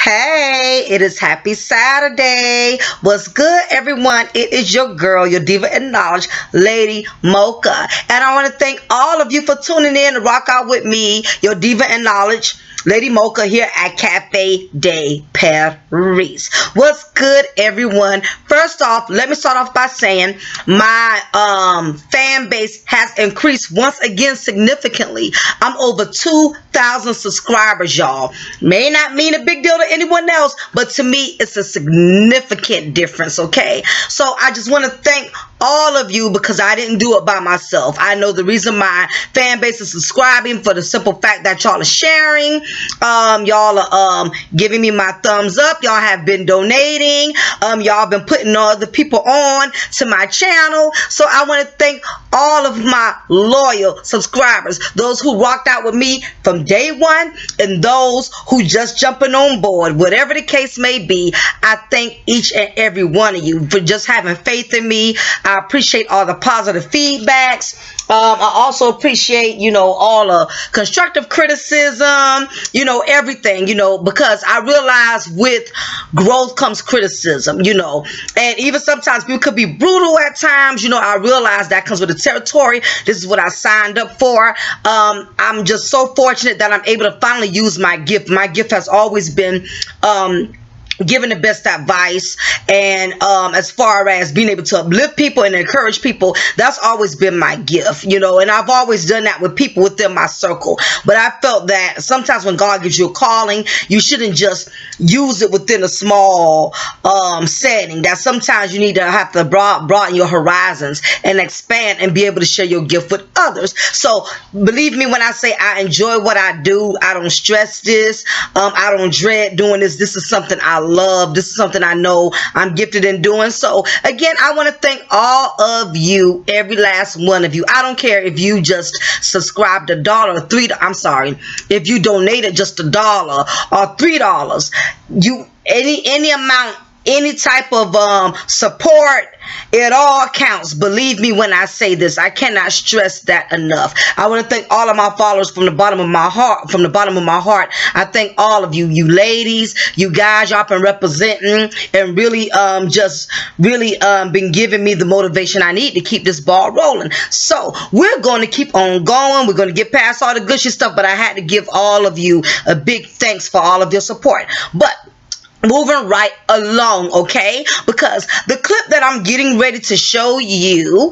Hey, it is happy Saturday. What's good, everyone? It is your girl, your diva in knowledge, Lady Mocha. And I want to thank all of you for tuning in to rock out with me, your diva in knowledge, Lady Mocha, here at Cafe de Paris. What's good, everyone? First off, let me start off by saying my fan base has increased once again significantly. I'm over 2,000 subscribers, y'all. May not mean a big deal to anyone else, but to me, it's a significant difference, okay? So I just want to thank all of you because I didn't do it by myself. I know the reason my fan base is subscribing for the simple fact that y'all are sharing. Y'all are giving me my thumbs up. Y'all have been donating. Y'all been putting other people on to my channel. So I want to thank all of my loyal subscribers, those who rocked out with me from day one and those who just jumping on board. Whatever the case may be, I thank each and every one of you for just having faith in me. I appreciate all the positive feedbacks. I also appreciate, all the constructive criticism, everything, because I realize with growth comes criticism, and even sometimes people could be brutal at times, I realize that comes with the territory. This is what I signed up for. I'm just so fortunate that I'm able to finally use my gift. My gift has always been, giving the best advice, and as far as being able to uplift people and encourage people, that's always been my gift, and I've always done that with people within my circle. But I felt that sometimes when God gives you a calling, you shouldn't just use it within a small setting. That sometimes you need to have to broaden your horizons and expand and be able to share your gift with others. So believe me when I say I enjoy what I do. I don't stress this. I don't dread doing this. This is something I love. This is something I know I'm gifted in doing. So again, I want to thank all of you, every last one of you. I don't care if you just subscribed $1 or $3. If you donated just $1 or $3, any amount, any type of support, it all counts. Believe me when I say this. I cannot stress that enough. I want to thank all of my followers from the bottom of my heart. From the bottom of my heart, I thank all of you, you ladies, you guys. Y'all been representing and really been giving me the motivation I need to keep this ball rolling. So we're going to keep on going. We're going to get past all the gushy stuff, but I had to give all of you a big thanks for all of your support. But moving right along, okay, because the clip that I'm getting ready to show you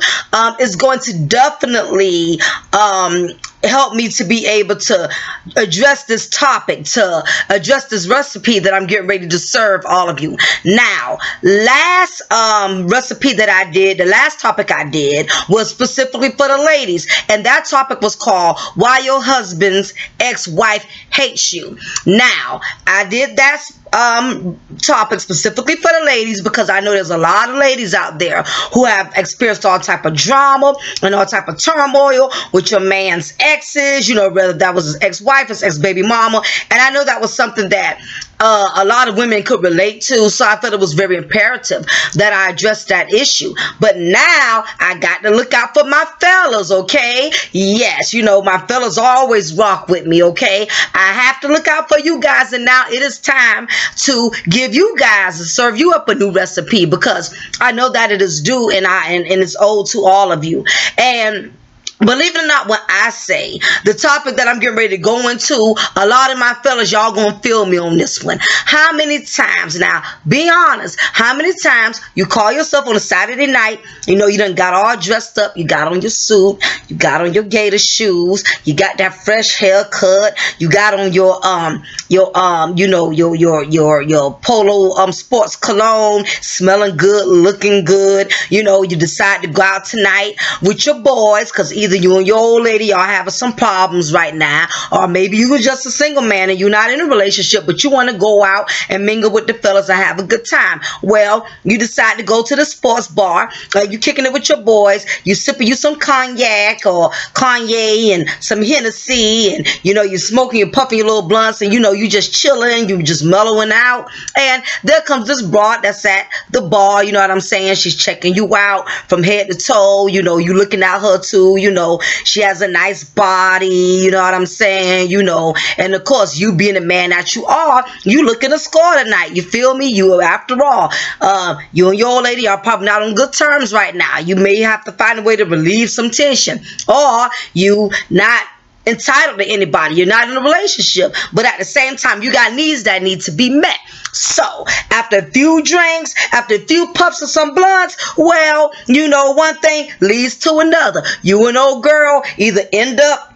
is going to definitely help me to be able to address this topic, to address this recipe that I'm getting ready to serve all of you. Now, last recipe that I did, the last topic I did was specifically for the ladies, and that topic was called Why Your Husband's Ex-Wife Hates You. Now, I did that topic specifically for the ladies because I know there's a lot of ladies out there who have experienced all type of drama and all type of turmoil with your man's exes, whether that was his ex-wife, his ex-baby mama, and I know that was something that a lot of women could relate to, so I felt it was very imperative that I address that issue. But now I got to look out for my fellas, okay? Yes, my fellas always rock with me, okay? I have to look out for you guys, and now it is time to give you guys and serve you up a new recipe because I know that it is due and it's owed to all of you. And believe it or not, when I say the topic that I'm getting ready to go into, a lot of my fellas, y'all gonna feel me on this one. How many times, now, be honest, how many times you call yourself on a Saturday night, you done got all dressed up, you got on your suit, you got on your gator shoes, you got that fresh haircut, you got on your polo sports cologne, smelling good, looking good, you decide to go out tonight with your boys, because either you and your old lady are having some problems right now, or maybe you were just a single man and you're not in a relationship, but you want to go out and mingle with the fellas and have a good time. Well, you decide to go to the sports bar, you kicking it with your boys, you sipping you some cognac or Kanye and some Hennessy, and you're smoking, you're puffing your little blunts, and you just chilling, you just mellowing out, and there comes this broad that's at the bar, you know what I'm saying, she's checking you out from head to toe, you looking at her too, she has a nice body, you know what I'm saying, and of course, you being the man that you are, you looking to score tonight, you feel me? You, after all, you and your old lady are probably not on good terms right now. You may have to find a way to relieve some tension, or you not entitled to anybody. You're not in a relationship, but at the same time, you got needs that need to be met. So after a few drinks, after a few puffs of some blunts, well, one thing leads to another. You and old girl either end up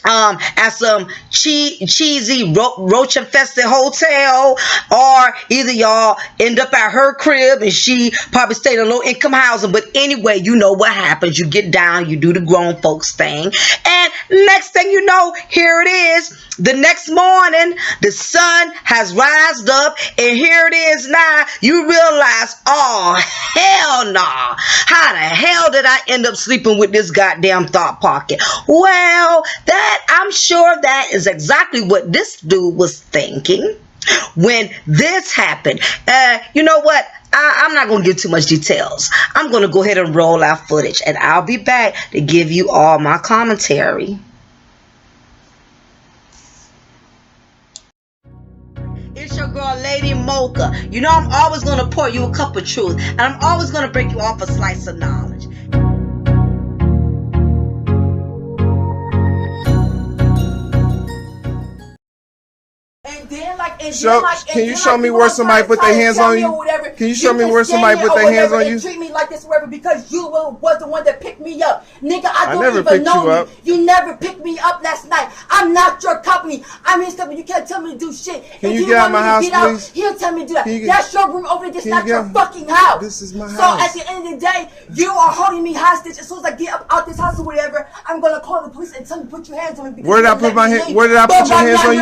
at some cheesy roach infested hotel, or either y'all end up at her crib and she probably stayed in low income housing. But anyway, you know what happens. You get down, you do the grown folks thing, and next thing you know, here it is. The next morning, the sun has rised up, and here it is now. You realize, oh, hell nah. How the hell did I end up sleeping with this goddamn Thot pocket? Well, I'm sure that is exactly what this dude was thinking when this happened. You know what? I'm not going to give too much details. I'm going to go ahead and roll out footage, and I'll be back to give you all my commentary. It's your girl, Lady Mocha. I'm always going to pour you a cup of truth, and I'm always going to break you off a slice of knowledge. Can you show me where somebody put their hands on you? Can you show me where somebody put their hands on you? Treat me like this, whatever, because you was the one that picked me up, nigga. I don't never even picked know you up. You never picked me up last night. I'm not your company. I'm his company. You can't tell me to do shit. Can you get out of my house, please? He'll tell me to do that. That's your room over there. That's not your fucking house. This is my house. So at the end of the day, you are holding me hostage. As soon as I get up out this house or whatever, I'm gonna call the police and tell them to put your hands on me. Where did I put my hand? Where did I put your hands on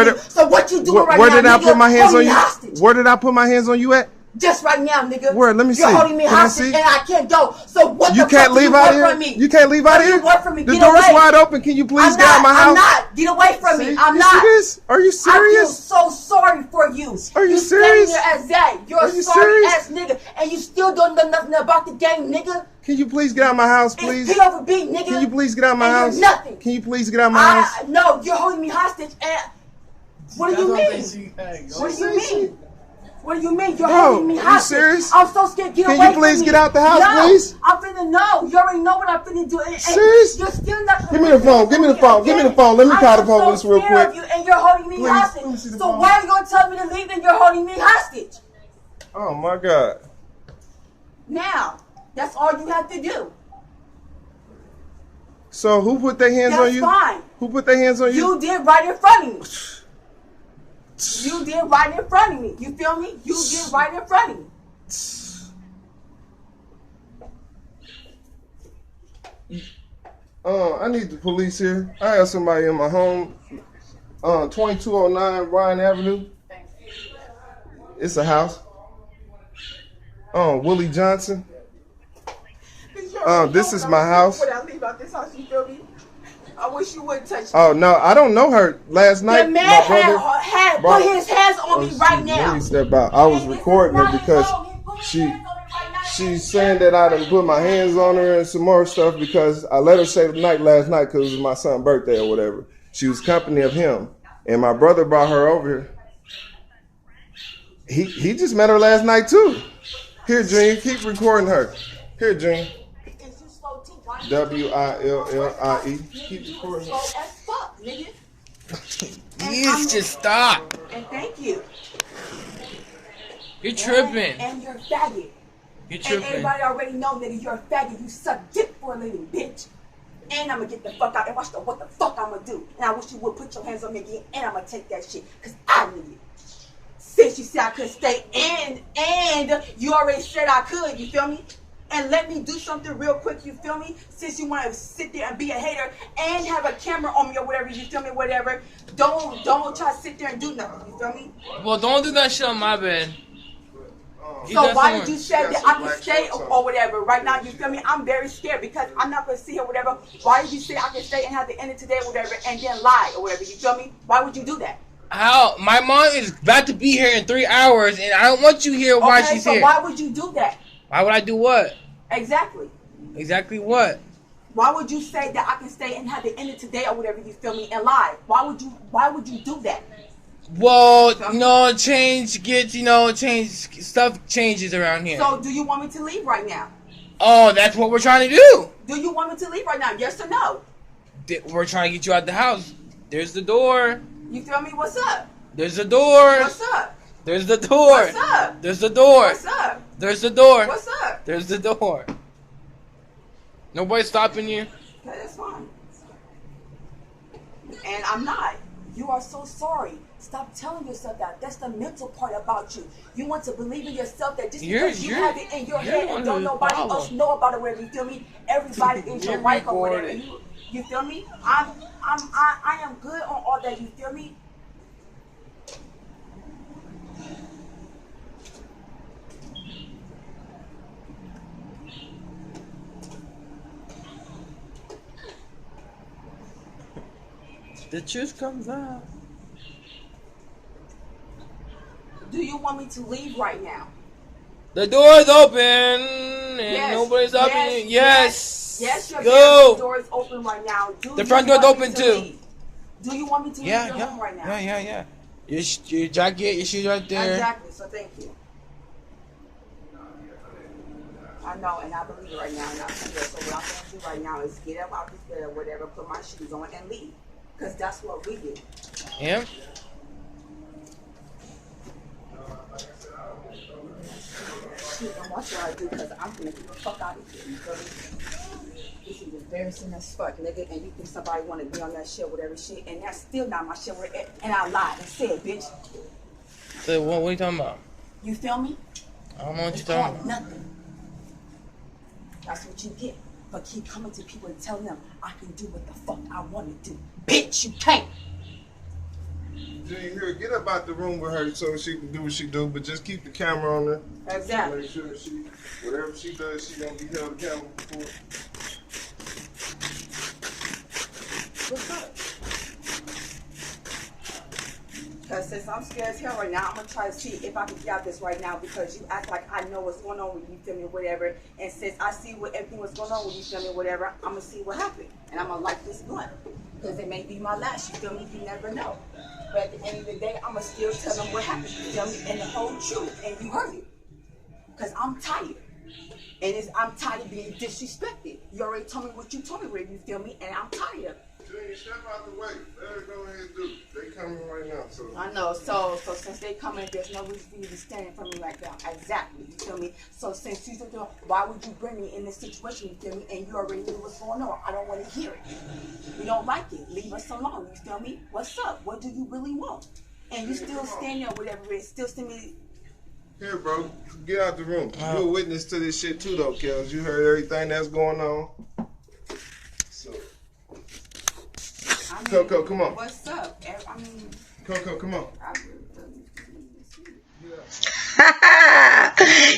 you? So what you doing right now? Where did I put my hands on you? Hostage. Where did I put my hands on you at? Just right now, nigga. Where? Let me see. You're holding me hostage and I can't go. So what you the can't fuck leave do you out want here? from me? You can't leave out here? You want from me? The Get door away. is wide open. Can you please get out of my house? I'm not. Get away from me. I'm you not. See this? Are you serious? I feel so sorry for you. Are you You serious? standing there as that. You're a sorry ass nigga, and you still don't know nothing about the game, nigga. Can you please get out of my house, please? It's P over B, nigga. Can you please get out of my house? Nothing. Can you please get out of my house? No, you're holding me hostage. And what do you mean? What do you mean? What do you mean? You're holding me hostage. Are you serious? I'm so scared. Get away from me. Can you please get out the house, please? I'm finna know. You already know what I'm finna do. Serious? You're still not gonna Give me the phone. Give me the phone. Give me the phone. Let me call the police real quick. You, and you're holding me hostage. So why are you gonna tell me to leave and you're holding me hostage? Oh my God. Now, that's all you have to do. So who put their hands on you? That's fine. Who put their hands on you? You did right in front of me. You did right in front of me. You feel me? You did right in front of me. I need the police here. I have somebody in my home. 2209 Ryan Avenue. It's a house. Willie Johnson. This is my house. When I leave out this house, you feel me? I wish you wouldn't touch me. Oh no, I don't know her. Last night, the man my brother had put his hands on me right now. Let me step out. I was recording her because she's saying that I done put my hands on her and some more stuff because I let her stay the night last night because it was my son's birthday or whatever. She was company of him, and my brother brought her over here. He just met her last night too. Here, Junior, keep recording her. Here, Junior. W-I-L-L-I-E. Keep recording her. Please just stop. And thank you. You're tripping. And you're faggot. You're tripping. And everybody already know, nigga, you're a faggot. You suck dick for a living, bitch. And I'm gonna get the fuck out and watch what the fuck I'm gonna do. And I wish you would put your hands on me again. And I'm gonna take that shit, cause I need it. Since you said I could stay, and you already said I could. You feel me? And let me do something real quick, you feel me? Since you want to sit there and be a hater and have a camera on me or whatever, you feel me, whatever. Don't try to sit there and do nothing, you feel me? Well, don't do that shit on my bed. So why did you say that I can stay or whatever? Right now, you feel me? I'm very scared because I'm not going to sit here or whatever. Why did you say I can stay and have the end of today or whatever and then lie or whatever, you feel me? Why would you do that? How? My mom is about to be here in 3 hours and I don't want you here while she's here. So why would you do that? Why would I do what? Exactly. Exactly what? Why would you say that I can stay and have the end of today or whatever, you feel me, and lie? Why would you do that? Well, change gets, stuff changes around here. So do you want me to leave right now? Oh, that's what we're trying to do. Do you want me to leave right now? Yes or no? We're trying to get you out the house. There's the door. You feel me? What's up? There's the door. What's up? There's the door. What's up? There's the door. What's up? There's the door. What's up? There's the door. Nobody's stopping you. Okay, that's fine. And I'm not. You are so sorry. Stop telling yourself that. That's the mental part about you. You want to believe in yourself that just because you have it in your head and don't nobody else know about it, whatever, you feel me? Everybody is your wife or whatever. You feel me? I am good on all that, you feel me? The truth comes out. Do you want me to leave right now? The door's open and nobody's stopping you. Yes. Yes, your go. door is open right now. The front door's open too. Leave? Do you want me to leave your home right now? Yeah. Your jacket, your shoes right there. Exactly, so thank you. I know, and I believe it right now, and I see that. So what I'm going to do right now is get up out this bed or whatever, put my shoes on, and leave. Because that's what we do. Yeah. And watch what I do, because I'm going to get the fuck out of here. You feel me? This is embarrassing as fuck, nigga. And you think somebody want to be on that shit, whatever shit, and that's still not my shit. And I lied and said, bitch. So what are you talking about? You feel me? I don't know what It's you're talking called about. nothing. That's what you get. But keep coming to people and telling them I can do what the fuck I want to do. Bitch, you can't. Here, get up out the room with her so she can do what she do, but just keep the camera on her. Exactly. Make sure whatever she does, she gonna be held accountable for. What's up? Because since I'm scared as hell right now, I'm going to try to see if I can get out this right now, because you act like I know what's going on with you, feel me, whatever. And since I see what everything was going on with you, feel me, whatever, I'm going to see what happened. And I'm going to light this blunt. Because it may be my last, you feel me, you never know. But at the end of the day, I'm going to still tell them what happened, you feel me, and the whole truth. And you heard it. Because I'm tired. And I'm tired of being disrespected. You already told me what you told me, Ray, you feel me, and I'm tired of it. Junior, step out the way. Let her go ahead and do it. They coming right now, so. I know. So since they coming, there's no reason for you to stand in front of me like that. Exactly. You feel me? So since you doing, why would you bring me in this situation? You feel me? And you already knew what's going on. I don't want to hear it. You don't like it. Leave us alone. You feel me? What's up? What do you really want? And you still stand there, whatever it is. Still send me. Here, bro. Get out the room. You're a witness to this shit too, though, Kels. You heard everything that's going on. So. I mean, Coco, come on. What's up? I mean. Coco, come on.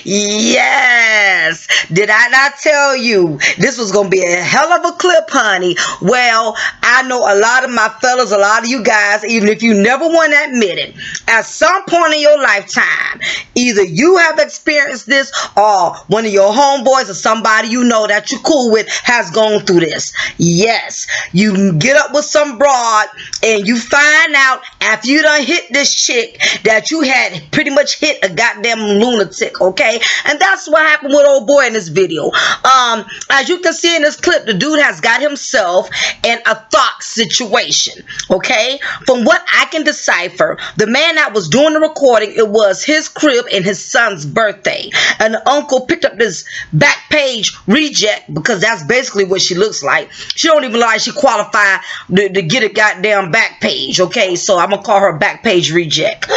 Yes. Did I not tell you this was going to be a hell of a clip, honey? Well, I know a lot of my fellas, a lot of you guys, even if you never want to admit it, at some point in your lifetime, either you have experienced this or one of your homeboys or somebody you know that you're cool with has gone through this. Yes. You get up with some broad and you find out after you done hit this chick that you had pretty much hit a goddamn lunatic, okay? And that's what happened with old boy in this video. As you can see in this clip, the dude has got himself in a Thot situation, okay? From what I can decipher, the man that was doing the recording, it was his crib and his son's birthday. And the uncle picked up this back page reject, because that's basically what she looks like. She don't even like she qualified to get a goddamn back page, okay? So I'm gonna call her back page reject.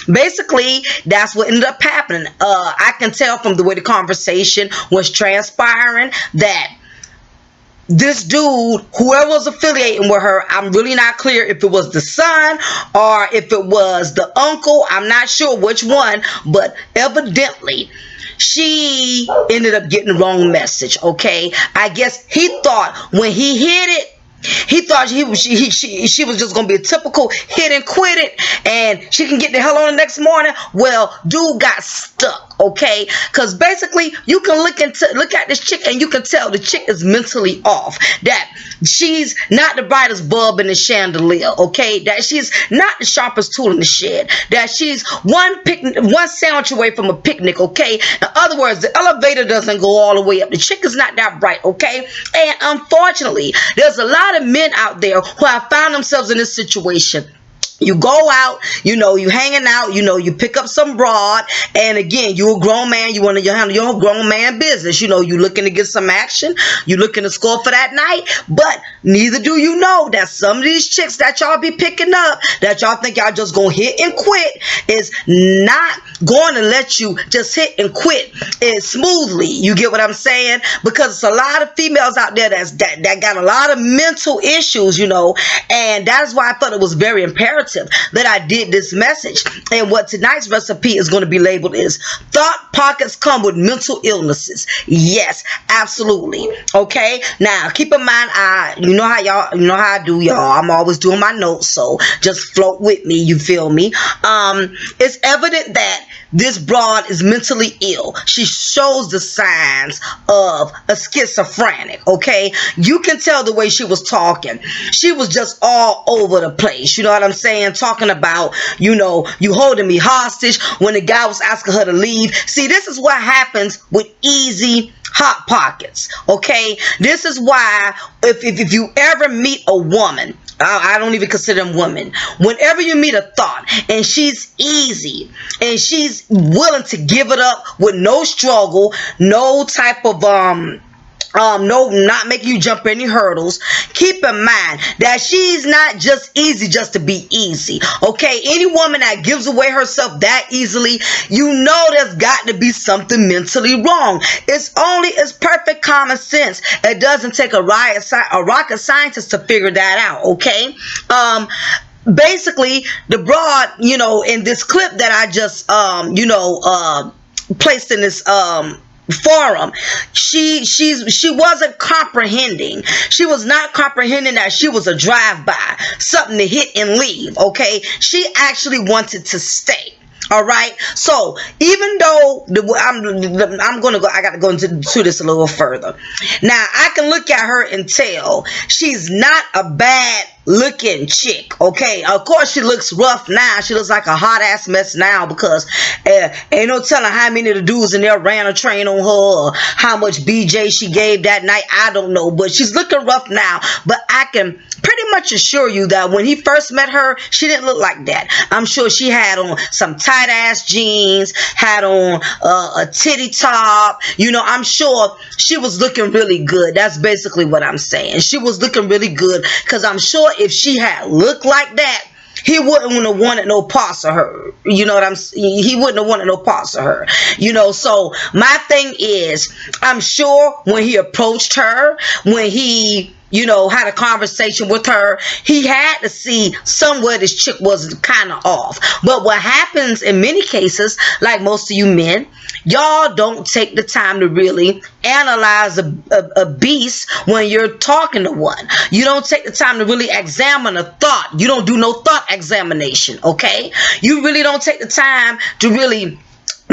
Basically, that's what ended up happening. I can tell from the way the conversation was transpiring that this dude, whoever was affiliating with her, I'm really not clear if it was the son or if it was the uncle. I'm not sure which one, but evidently she ended up getting the wrong message, okay? I guess he thought when he hit it, he thought she was just going to be a typical hit and quit it and she can get the hell on the next morning. Well, dude got stuck, okay? Because basically you can look at this chick and you can tell the chick is mentally off, that she's not the brightest bulb in the chandelier, okay? That she's not the sharpest tool in the shed, that she's one sandwich away from a picnic, okay? In other words, the elevator doesn't go all the way up. The chick is not that bright, okay? And unfortunately, there's a lot of men out there who have found themselves in this situation. You go out, you hanging out, you pick up some broad, and again, you a grown man, you want to handle your grown man business. You looking to get some action, you looking to score for that night, but neither do you know that some of these chicks that y'all be picking up, that y'all think y'all just gonna hit and quit, is not going to let you just hit and quit smoothly. You get what I'm saying? Because it's a lot of females out there that got a lot of mental issues, and that's why I thought it was very imperative that I did this message. And what tonight's recipe is going to be labeled is thought pockets come with mental illnesses. Yes, absolutely. Okay, now keep in mind, you know how I do, y'all. I'm always doing my notes, so just float with me. You feel me? It's evident that this broad is mentally ill. She shows the signs of a schizophrenic, okay? You can tell the way she was talking. She was just all over the place. You know what I'm saying? Talking about, you holding me hostage when the guy was asking her to leave. See, this is what happens with easy hot pockets, okay? This is why if you ever meet a woman, I don't even consider them women. Whenever you meet a thought and she's easy and she's willing to give it up with no struggle, no type of not making you jump any hurdles, keep in mind that she's not just easy just to be easy, okay? Any woman that gives away herself that easily, there's got to be something mentally wrong. It's perfect common sense. It doesn't take a rocket scientist to figure that out, okay? Basically, the broad, in this clip that I just placed in this forum, she wasn't comprehending. She was not comprehending that she was a drive-by, something to hit and leave, okay? She actually wanted to stay. All right. So even though I got to go into this a little further. Now I can look at her and tell she's not a bad looking chick, okay? Of course she looks rough now. She looks like a hot ass mess now because ain't no telling how many of the dudes in there ran a train on her or how much BJ she gave that night. I don't know, but she's looking rough now. But I can pretty much assure you that when he first met her, she didn't look like that. I'm sure she had on some tight ass jeans, had on a titty top. I'm sure she was looking really good. That's basically what I'm saying. She was looking really good because I'm sure if she had looked like that, he wouldn't have wanted no parts of her. You know what I'm saying? He wouldn't have wanted no parts of her. So my thing is, I'm sure when he approached her, when he had a conversation with her, he had to see somewhere this chick was kind of off. But what happens in many cases, like most of you men, y'all don't take the time to really analyze a beast when you're talking to one. You don't take the time to really examine a thought. You don't do no thought examination, okay? You really don't take the time to really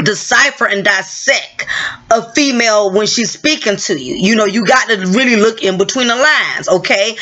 decipher and dissect a female when she's speaking to you. You got to really look in between the lines, okay?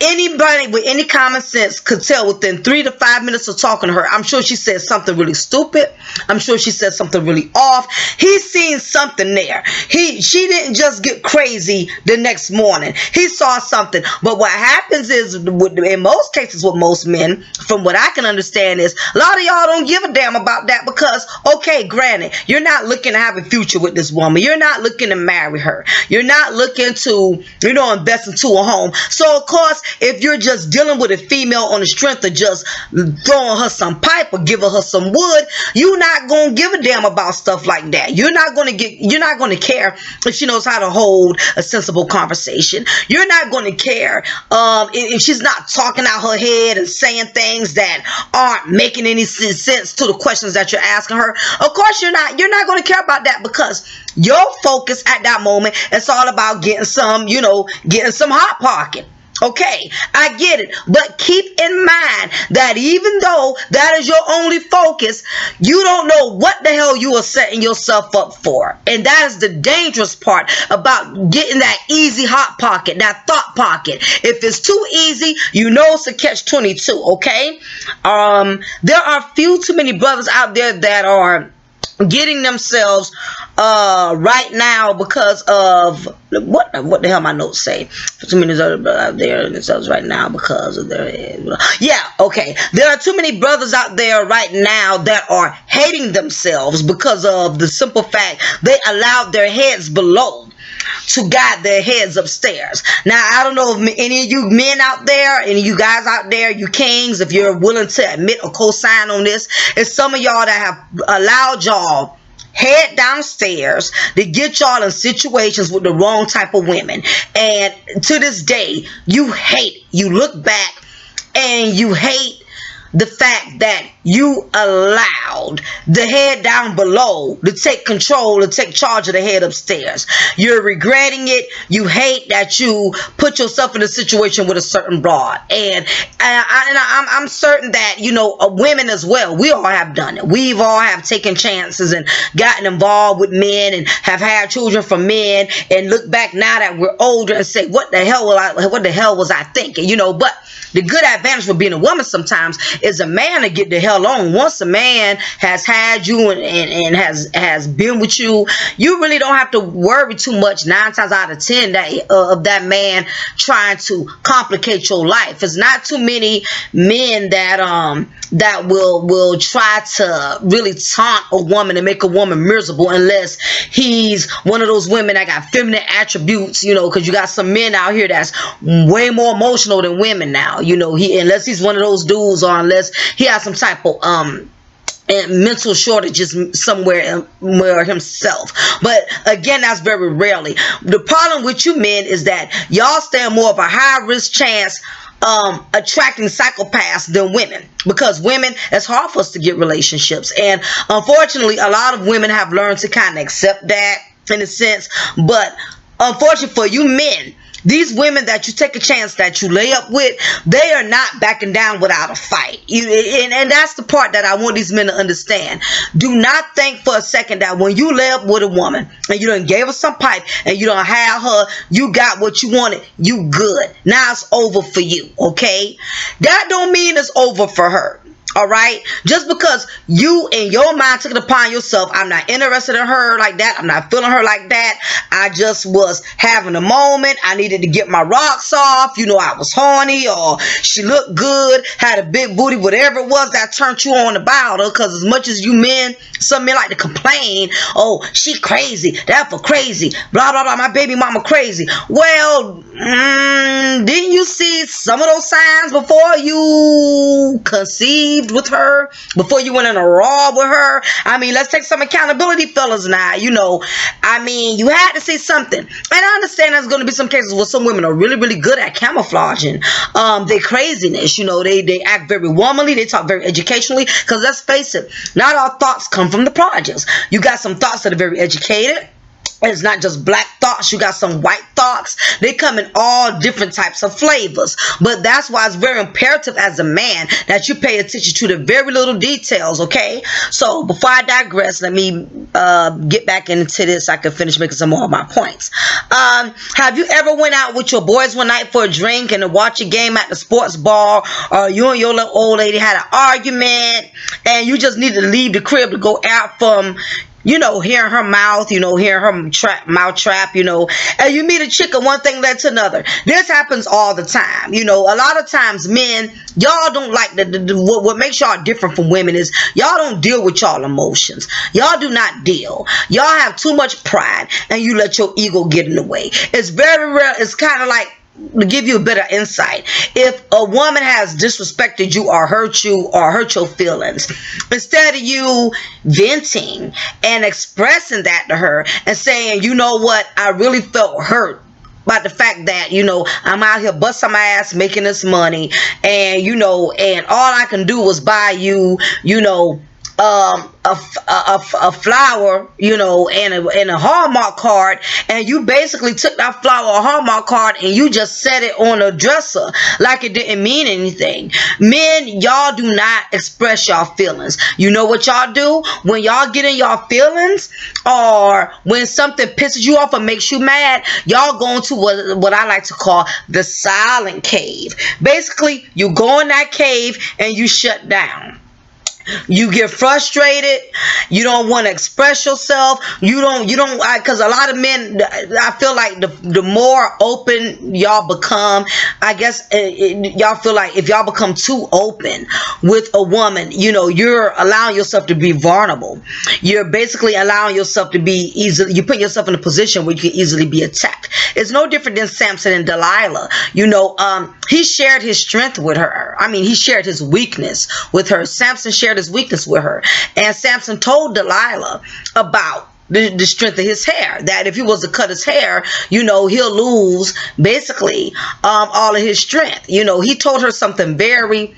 Anybody with any common sense could tell within 3 to 5 minutes of talking to her. I'm sure she said something really stupid. I'm sure she said something really off. He's seen something there. She didn't just get crazy the next morning. He saw something. But what happens is, in most cases with most men, from what I can understand, is a lot of y'all don't give a damn about that because, okay, granted, you're not looking to have a future with this woman. You're not looking to marry her. You're not looking to, invest into a home. So, of course, if you're just dealing with a female on the strength of just throwing her some pipe or giving her some wood, you're not gonna give a damn about stuff like that. You're not gonna care if she knows how to hold a sensible conversation. You're not gonna care if she's not talking out her head and saying things that aren't making any sense to the questions that you're asking her. Of course you're not gonna care about that because your focus at that moment is all about getting some hot pocket. Okay, I get it. But keep in mind that even though that is your only focus, you don't know what the hell you are setting yourself up for. And that is the dangerous part about getting that easy hot pocket, that thought pocket. If it's too easy, you know it's a catch 22, okay? There are few too many brothers out there that are getting themselves right now because of what the hell my notes say. For too many out there themselves right now because of their okay. There are too many brothers out there right now that are hating themselves because of the simple fact they allowed their heads below to guide their heads upstairs. Now, I don't know if any of you men out there, any of you guys out there, you kings, if you're willing to admit or co-sign on this, it's some of y'all that have allowed y'all head downstairs to get y'all in situations with the wrong type of women. And to this day, you look back and you hate the fact that you allowed the head down below to take control, to take charge of the head upstairs. You're regretting it. You hate that you put yourself in a situation with a certain broad. And I'm certain that, women as well, we all have done it. We've all have taken chances and gotten involved with men and have had children from men and look back now that we're older and say, what the hell was I thinking? But the good advantage for being a woman sometimes is a man to get the hell on. Once a man has had you and has been with you, you really don't have to worry too much 9 times out of 10 of that man trying to complicate your life. It's not too many men that will try to really taunt a woman and make a woman miserable unless he's one of those women that got feminine attributes, because you got some men out here that's way more emotional than women now, unless he's one of those dudes or unless he has some type of and mental shortages somewhere himself. But again, that's very rarely. The problem with you men is that y'all stand more of a high risk chance attracting psychopaths than women, because women, it's hard for us to get relationships, and unfortunately a lot of women have learned to kind of accept that in a sense. But unfortunately for you men, these women that you take a chance that you lay up with, they are not backing down without a fight. And that's the part that I want these men to understand. Do not think for a second that when you lay up with a woman and you done gave her some pipe and you done have her, you got what you wanted, you good. Now it's over for you, okay? That don't mean it's over for her. All right, just because you in your mind took it upon yourself, I'm not interested in her like that, I'm not feeling her like that, I just was having a moment, I needed to get my rocks off, I was horny, or she looked good, had a big booty, whatever it was that turned you on about her. Because as much as you men, some men like to complain, oh, she crazy, that for crazy, blah blah blah, my baby mama crazy. Well, didn't you see some of those signs before you conceived with her, before you went in a raw with her? I mean, let's take some accountability, fellas. Now, you had to see something. And I understand there's going to be some cases where some women are really, really good at camouflaging their craziness. They act very womanly, they talk very educationally, because let's face it, not all thoughts come from the projects. You got some thoughts that are very educated. It's not just black thoughts. You got some white thoughts. They come in all different types of flavors. But that's why it's very imperative as a man that you pay attention to the very little details, okay? So before I digress, let me get back into this so I can finish making some more of my points. Have you ever went out with your boys one night for a drink and to watch a game at the sports bar, or you and your little old lady had an argument and you just needed to leave the crib to go out from hearing her mouth, hearing her mouth trap, and you meet a chick and one thing led to another. This happens all the time. A lot of times men, y'all don't like what makes y'all different from women is y'all don't deal with y'all emotions. Y'all do not deal. Y'all have too much pride and you let your ego get in the way. It's very rare. It's kind of like, to give you a better insight, if a woman has disrespected you or hurt your feelings, instead of you venting and expressing that to her and saying, you know what, I really felt hurt about the fact that I'm out here busting my ass making this money, and and all I can do was buy you a flower, and a Hallmark card, and you basically took that flower or Hallmark card and you just set it on a dresser like it didn't mean anything. Men, y'all do not express y'all feelings. You know what y'all do when y'all get in y'all feelings, or when something pisses you off or makes you mad? Y'all go into what I like to call the silent cave. Basically, you go in that cave and you shut down. You get frustrated. You don't want to express yourself. Because a lot of men, I feel like the more open y'all become, I guess y'all feel like if y'all become too open with a woman, you're allowing yourself to be vulnerable. You're basically allowing yourself to be easily, you put yourself in a position where you can easily be attacked. It's no different than Samson and Delilah. He shared his strength with her. I mean, he shared his weakness with her. Samson shared his weakness with her. And Samson told Delilah about the strength of his hair, that if he was to cut his hair, he'll lose basically all of his strength. He told her something very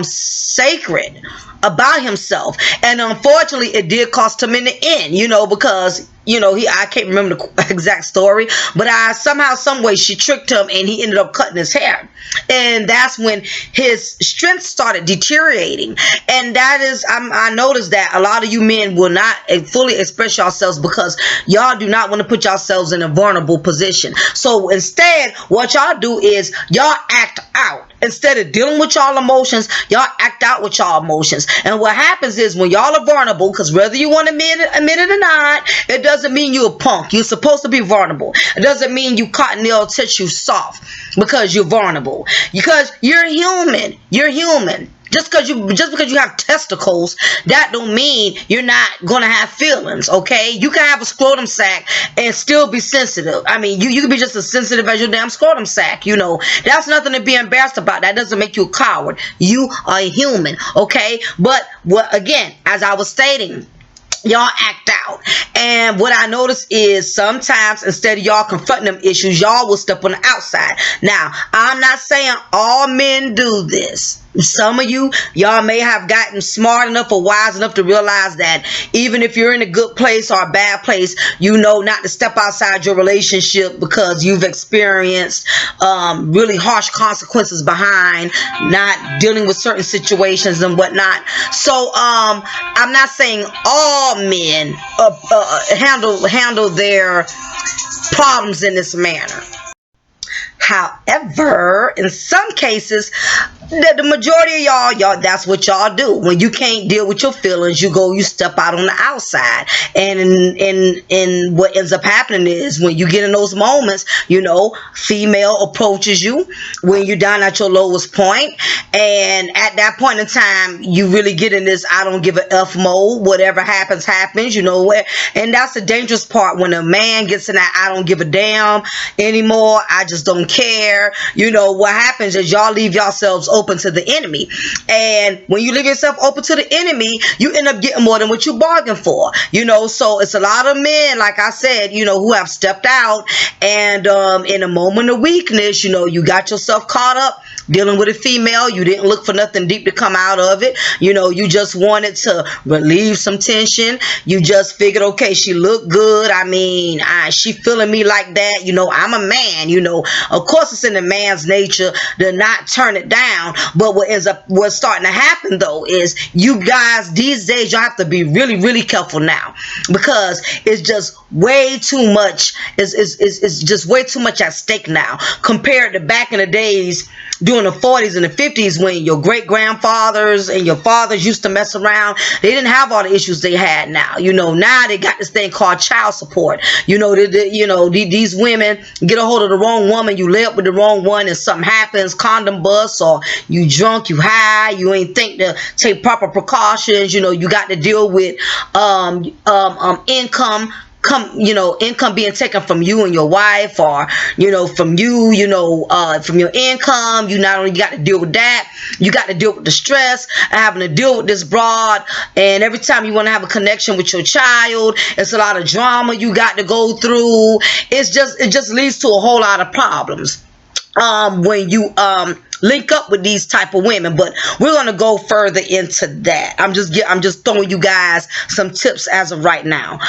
sacred about himself, and unfortunately it did cost him in the end, because I can't remember the exact story, but somehow some way she tricked him and he ended up cutting his hair, and that's when his strength started deteriorating. And that is, I noticed that a lot of you men will not fully express yourselves because y'all do not want to put yourselves in a vulnerable position. So instead, what y'all do is y'all act out. Instead of dealing with y'all emotions, y'all act out with y'all emotions. And what happens is when y'all are vulnerable, because whether you want to admit it or not, it doesn't mean you're a punk. You're supposed to be vulnerable. It doesn't mean you cottonelle tissue soft because you're vulnerable. Because you're human. You're human. Just because you have testicles, that don't mean you're not gonna have feelings, okay? You can have a scrotum sack and still be sensitive. I mean, you can be just as sensitive as your damn scrotum sack. That's nothing to be embarrassed about. That doesn't make you a coward. You are a human, okay? But again, as I was stating, y'all act out. And what I notice is sometimes instead of y'all confronting them issues, y'all will step on the outside. Now, I'm not saying all men do this. Some of y'all may have gotten smart enough or wise enough to realize that even if you're in a good place or a bad place, not to step outside your relationship because you've experienced really harsh consequences behind not dealing with certain situations and whatnot. So I'm not saying all men handle their problems in this manner. However, in some cases, the majority of y'all, that's what y'all do. When you can't deal with your feelings, you step out on the outside. And in what ends up happening is when you get in those moments, female approaches you when you're down at your lowest point. And at that point in time, you really get in this I don't give a F mode. Whatever happens, happens, and that's the dangerous part when a man gets in that I don't give a damn anymore. I just don't care. What happens is y'all leave yourselves open to the enemy. And when you leave yourself open to the enemy, you end up getting more than what you bargained for. So it's a lot of men, like I said, who have stepped out and in a moment of weakness, you got yourself caught up dealing with a female. You didn't look for nothing deep to come out of it. You just wanted to relieve some tension. You just figured, okay, she looked good. I mean, she feeling me like that. I'm a man. Of course it's in the man's nature to not turn it down. But what's starting to happen though is you guys these days, y'all have to be really, really careful now, because it's just way too much. It's just way too much at stake now compared to back in the days during the 40s and the 50s when your great grandfathers and your fathers used to mess around. They didn't have all the issues they had now. Now they got this thing called child support. These women get a hold of the wrong woman, you lay up with the wrong one, and something happens, condom busts, or you drunk, you high, you ain't think to take proper precautions. You got to deal with income being taken from you and your wife, or from from your income. You not only got to deal with that, you got to deal with the stress of having to deal with this broad. And every time you want to have a connection with your child, it's a lot of drama you got to go through. It just leads to a whole lot of problems when you link up with these type of women, but we're gonna go further into that. I'm just throwing you guys some tips as of right now.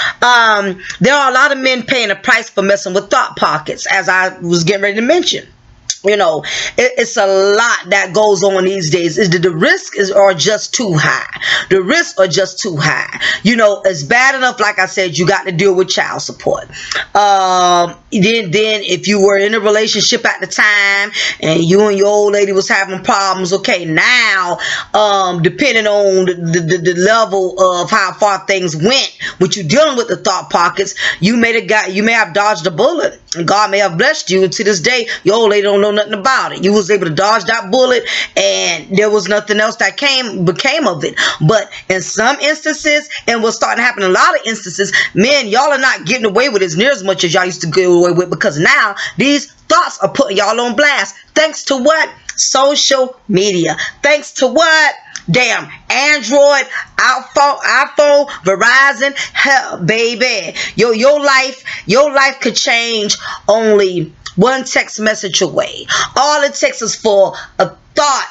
There are a lot of men paying a price for messing with thought pockets, as I was getting ready to mention. You know, it's a lot that goes on these days. The risk are just too high. The risks are just too high. You know, it's bad enough, like I said, you got to deal with child support. Then if you were in a relationship at the time and you and your old lady was having problems, okay, now depending on the level of how far things went, with you dealing with the thought pockets, you may have dodged a bullet. And God may have blessed you. And to this day, your old lady don't know nothing about it. You was able to dodge that bullet, and there was nothing else that became of it. But in some instances, and what's starting to happen in a lot of instances, men, y'all are not getting away with as near as much as y'all used to get away with, because now these thoughts are putting y'all on blast. Thanks to what? Social media. Thanks to what? Damn, Android, iPhone, Verizon. Hell, baby, your life could change only one text message away. All it takes is for a thought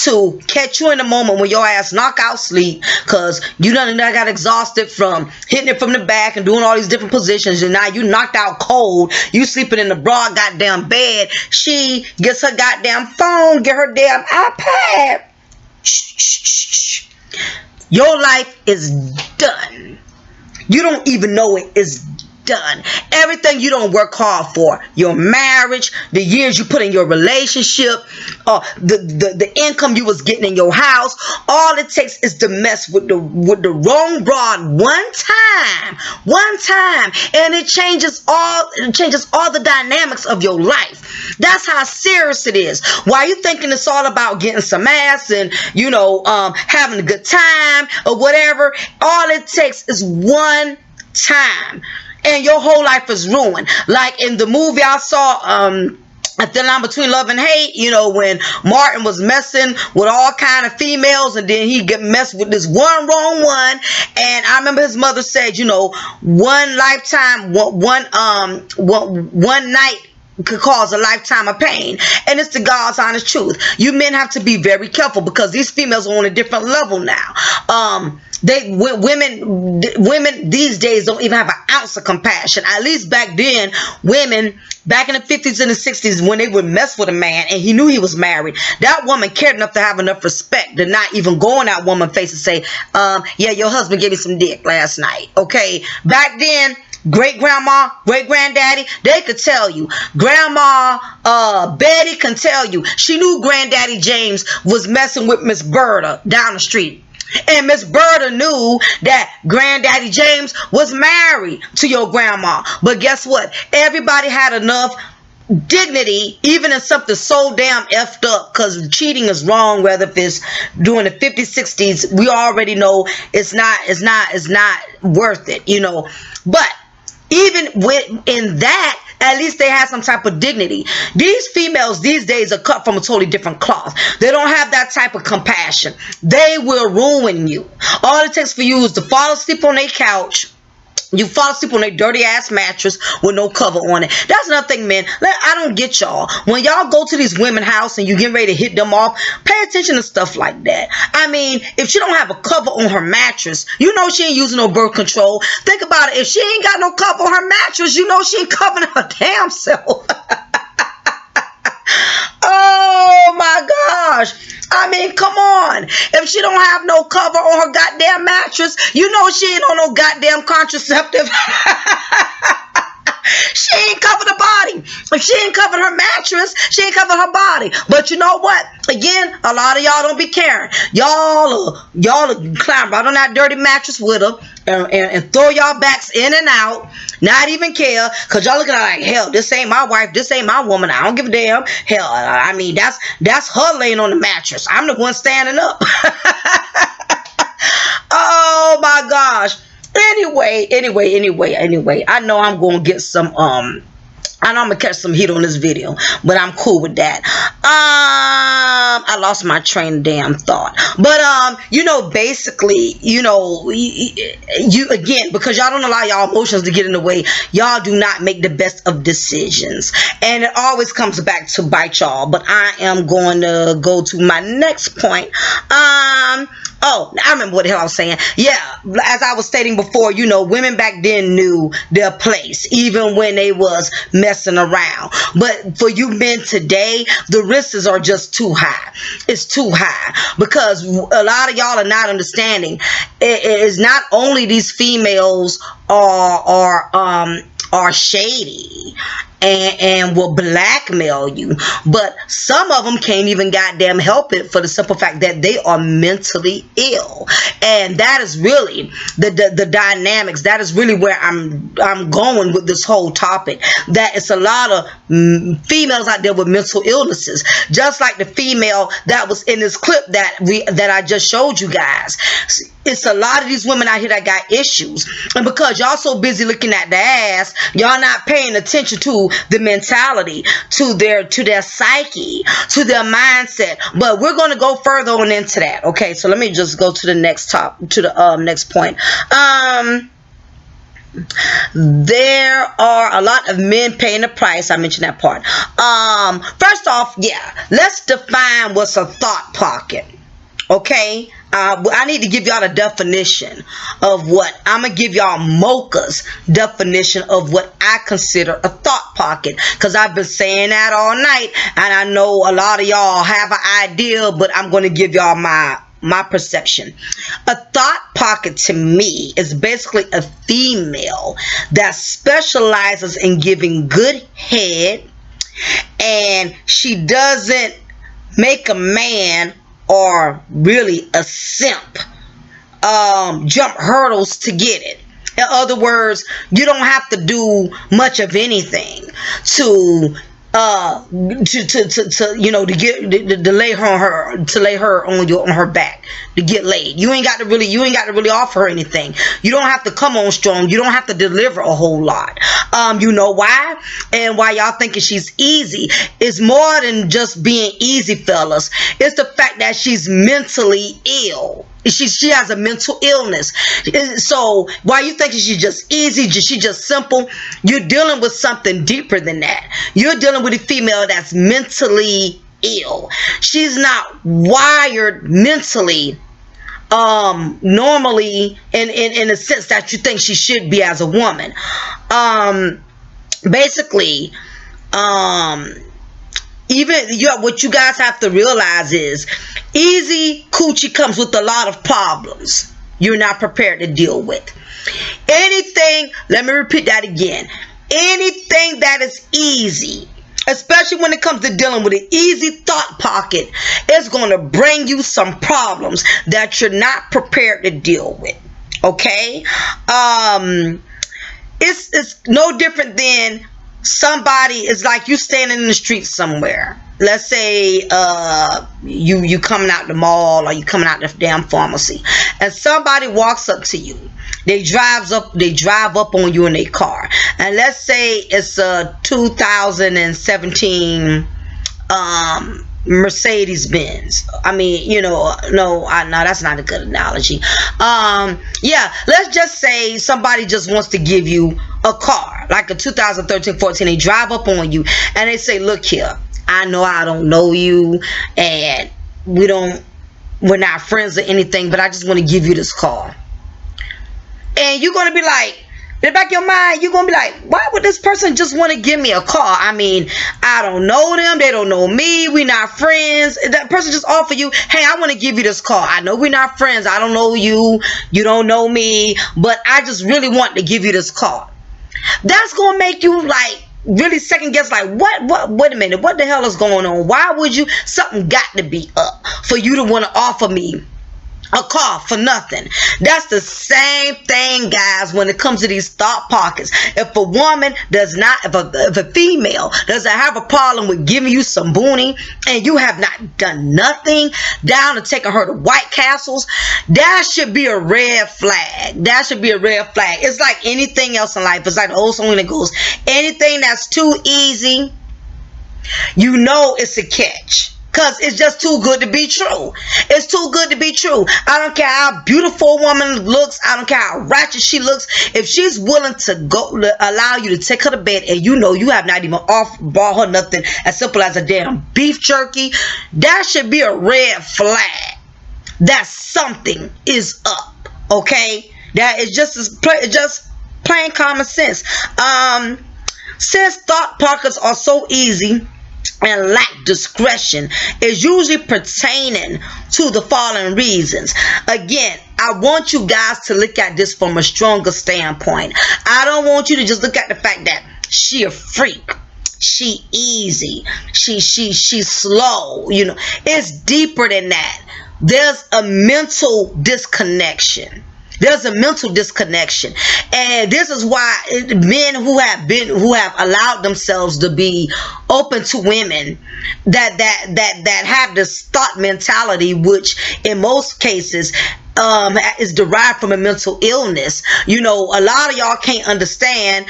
to catch you in the moment when your ass knock out sleep, because you done got exhausted from hitting it from the back and doing all these different positions, and now you knocked out cold. You sleeping in the broad goddamn bed. She gets her goddamn phone, get her damn iPad. Shh. Your life is done. You don't even know it is done. Everything you don't work hard for, your marriage, the years you put in your relationship, the income you was getting in your house, all it takes is to mess with the wrong broad one time, and it changes all the dynamics of your life. That's how serious it is. Why you thinking it's all about getting some ass and having a good time or whatever? All it takes is one time, and your whole life is ruined. Like in the movie I saw, A Thin Line Between Love and Hate, when Martin was messing with all kind of females, and then he get messed with this one wrong one. And I remember his mother said, one lifetime, one night could cause a lifetime of pain. And it's the God's honest truth. You men have to be very careful, because these females are on a different level now. Women these days don't even have an ounce of compassion. At least back then, women back in the 50s and the 60s, when they would mess with a man and he knew he was married, that woman cared enough to have enough respect to not even go in that woman's face and say, yeah, your husband gave me some dick last night. Okay, back then, great grandma, great granddaddy, they could tell you. Grandma Betty can tell you. She knew Granddaddy James was messing with Miss Berta down the street. And Miss Berta knew that Granddaddy James was married to your grandma. But guess what? Everybody had enough dignity, even in something so damn effed up, because cheating is wrong, whether if it's during the 50s, 60s, we already know it's not worth it, But even in that, at least they have some type of dignity. These females these days are cut from a totally different cloth. They don't have that type of compassion. They will ruin you. All it takes for you is to fall asleep on their couch. You fall asleep on a dirty ass mattress with no cover on it. That's another thing, man. I don't get y'all. When y'all go to these women's house and you get ready to hit them off, pay attention to stuff like that. I mean, if she don't have a cover on her mattress, she ain't using no birth control. Think about it. If she ain't got no cover on her mattress, she ain't covering her damn self. Oh my gosh. I mean, come on. If she don't have no cover on her goddamn mattress, she ain't on no goddamn contraceptive. She ain't covered the body. If she ain't covered her mattress, she ain't covered her body. But you know what? Again, a lot of y'all don't be caring. Y'all climb right on that dirty mattress with her and throw y'all backs in and out. Not even care, because y'all looking at her like, hell, this ain't my wife. This ain't my woman. I don't give a damn. Hell, I mean, that's her laying on the mattress. I'm the one standing up. Oh my gosh. Anyway, I know I'm going to get some I know I'm gonna catch some heat on this video, but I'm cool with that. I lost my train of damn thought. But basically, you again, because y'all don't allow y'all emotions to get in the way, y'all do not make the best of decisions. And it always comes back to bite y'all. But I am going to go to my next point. Oh, I remember what the hell I was saying. Yeah, as I was stating before, women back then knew their place, even when they was messing around. But for you men today, the risks are just too high. It's too high because a lot of y'all are not understanding. It is not only these females are shady and will blackmail you, but some of them can't even goddamn help it for the simple fact that they are mentally ill. And that is really the dynamics. That is really where I'm going with this whole topic, that it's a lot of females out there with mental illnesses, just like the female that was in this clip that I just showed you guys. It's a lot of these women out here that got issues, and because y'all so busy looking at the ass, y'all not paying attention to the mentality, to their psyche, to their mindset. But we're going to go further on into that. Okay, so let me just go to the next next point. There are a lot of men paying the price. I mentioned that part. First off, let's define what's a thought pocket. Okay, I need to give y'all a definition of what I'm gonna give y'all Mocha's definition of what I consider a thought pocket, because I've been saying that all night, and I know a lot of y'all have an idea, but I'm gonna give y'all my perception. A thought pocket to me is basically a female that specializes in giving good head, and she doesn't make a man, or really a simp, jump hurdles to get it. In other words, you don't have to do much of anything to lay her on her back to get laid. You ain't got to really offer her anything. You don't have to come on strong. You don't have to deliver a whole lot. You know why? And why y'all thinking she's easy is more than just being easy, fellas. It's the fact that she's mentally ill. She has a mental illness. So why you thinking she's just easy, she's just simple? You're dealing with something deeper than that. You're dealing with a female that's mentally ill. She's not wired mentally normally in a sense that you think she should be as a woman. Basically, what you guys have to realize is easy coochie comes with a lot of problems you're not prepared to deal with. Anything, let me repeat that again, anything that is easy, especially when it comes to dealing with an easy thought pocket, is going to bring you some problems that you're not prepared to deal with. Okay, it's no different than somebody is like you standing in the street somewhere. Let's say you coming out the mall, or you coming out the damn pharmacy, and somebody walks up to you. They drive up on you in their car, and let's say it's a 2017 Mercedes Benz. I mean, no, that's not a good analogy. Let's just say somebody just wants to give you a car, like a 2013-14. They drive up on you and they say, look here, I know I don't know you, and we're not friends or anything, but I just want to give you this car. And you're going to be like, in the back of your mind, you're going to be like, why would this person just want to give me a car? I mean, I don't know them. They don't know me. We're not friends. That person just offer you, hey, I want to give you this car. I know we're not friends. I don't know you. You don't know me. But I just really want to give you this car. That's going to make you like really second guess, like, wait a minute. What the hell is going on? Why would you? Something got to be up for you to want to offer me a car for nothing. That's the same thing, guys, when it comes to these thought pockets. If a woman does not, if a female doesn't have a problem with giving you some booty and you have not done nothing down to taking her to White Castles, that should be a red flag. That should be a red flag. It's like anything else in life. It's like the old song that goes, anything that's too easy, you know it's a catch. Because it's just too good to be true. It's too good to be true. I don't care how beautiful a woman looks. I don't care how ratchet she looks. If she's willing to go allow you to take her to bed and you know you have not even bought her nothing as simple as a damn beef jerky, that should be a red flag that something is up. Okay? That is just plain common sense. Since thought pockets are so easy and lack discretion, is usually pertaining to the following reasons. Again, I want you guys to look at this from a stronger standpoint. I don't want you to just look at the fact that she a freak, she easy, she's slow. You know, it's deeper than that. There's a mental disconnection. There's a mental disconnection, and this is why men who have allowed themselves to be open to women that have this thought mentality, which in most cases is derived from a mental illness. You know, a lot of y'all can't understand.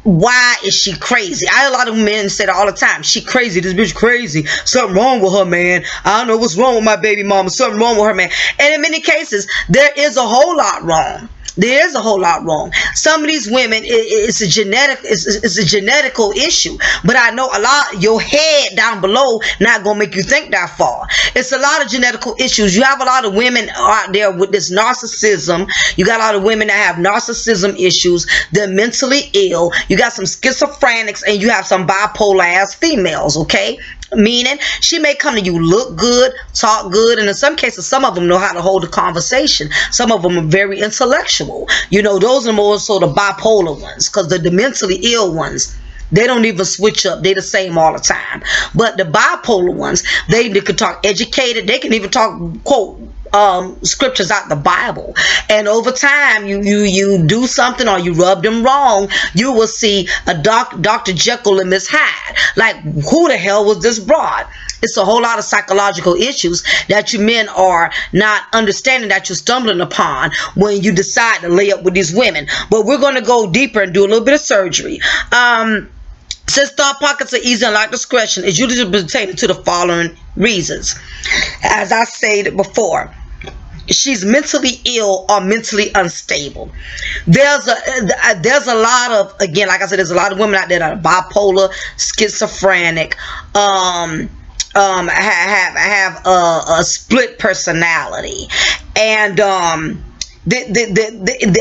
Why is she crazy? A lot of men say that all the time. She crazy. This bitch crazy. Something wrong with her, man. I don't know what's wrong with my baby mama. Something wrong with her, man. And in many cases, there is a whole lot wrong. There is a whole lot wrong. Some of these women, it's a genetical issue. But I know a lot, your head down below not gonna make you think that far. It's a lot of genetical issues. You have a lot of women out there with this narcissism. You got a lot of women that have narcissism issues. They're mentally ill. You got some schizophrenics and you have some bipolar ass females, okay? Meaning, she may come to you, look good, talk good, and in some cases, some of them know how to hold a conversation. Some of them are very intellectual. You know, those are more so the bipolar ones, because the mentally ill ones, they don't even switch up. They're the same all the time. But the bipolar ones, they can talk educated. They can even talk, quote, scriptures out the Bible, and over time you do something or you rub them wrong, you will see a Dr. Jekyll and Miss Hyde. Like, who the hell was this broad? It's a whole lot of psychological issues that you men are not understanding, that you're stumbling upon when you decide to lay up with these women. But we're going to go deeper and do a little bit of surgery. Since thought pockets are easy and lack discretion, it's usually pertaining to the following reasons. As I said before, she's mentally ill or mentally unstable. There's a lot of, again, like I said, there's a lot of women out there that are bipolar, schizophrenic, have a split personality, and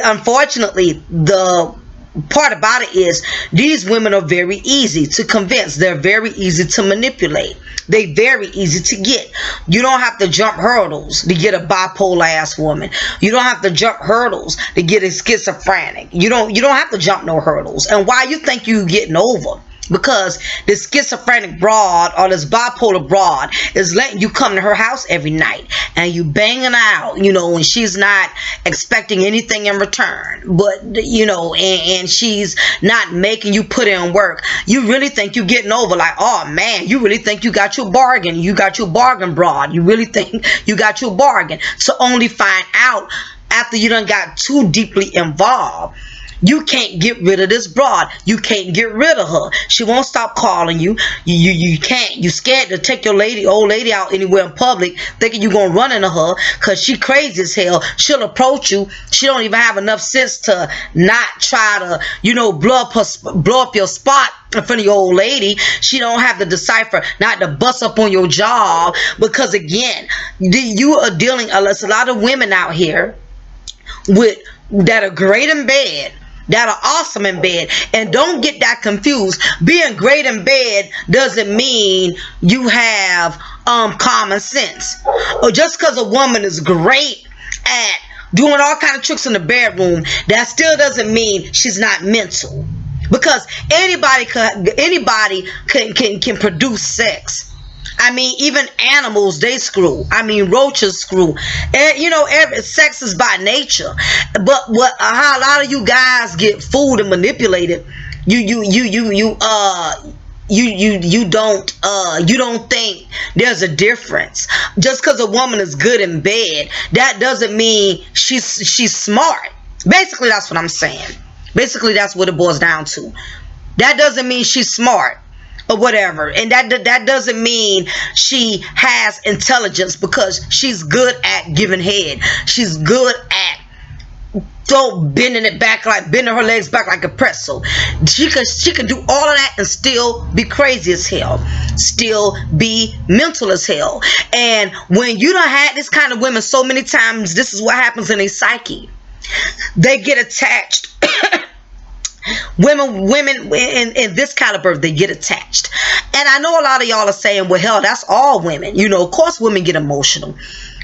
unfortunately, the part about it is these women are very easy to convince. They're very easy to manipulate. They very easy to get. You don't have to jump hurdles to get a bipolar ass woman. You don't have to jump hurdles to get a schizophrenic. You don't have to jump no hurdles. And why you think you getting over? Because this schizophrenic broad or this bipolar broad is letting you come to her house every night and you banging out, you know, and she's not expecting anything in return. But, you know, and she's not making you put in work. You really think you getting over, like, oh man, you really think you got your bargain. You got your bargain broad. You really think you got your bargain. To only find out after you done got too deeply involved. You can't get rid of this broad. You can't get rid of her. She won't stop calling you. You can't. You scared to take your old lady out anywhere in public, thinking you're gonna run into her because she crazy as hell. She'll approach you. She don't even have enough sense to not try to, you know, blow up your spot in front of your old lady. She don't have to decipher not to bust up on your job, because again, you are dealing. There's a lot of women out here that are great in bed, that are awesome in bed. And don't get that confused. Being great in bed doesn't mean you have common sense. Or just because a woman is great at doing all kind of tricks in the bedroom, that still doesn't mean she's not mental. Because anybody can produce sex. I mean, even animals, they screw. I mean, roaches screw. And, every sex is by nature. But how a lot of you guys get fooled and manipulated, you don't think there's a difference. Just because a woman is good in bed, that doesn't mean she's smart. Basically, that's what I'm saying. Basically, that's what it boils down to. That doesn't mean she's smart or whatever, and that doesn't mean she has intelligence, because she's good at giving head. She's good at bending her legs back like a pretzel. She can do all of that and still be crazy as hell, still be mental as hell. And when you done had this kind of women so many times, this is what happens in a psyche. They get attached. Women in this caliber, they get attached. And I know a lot of y'all are saying, well, hell, that's all women. Of course women get emotional.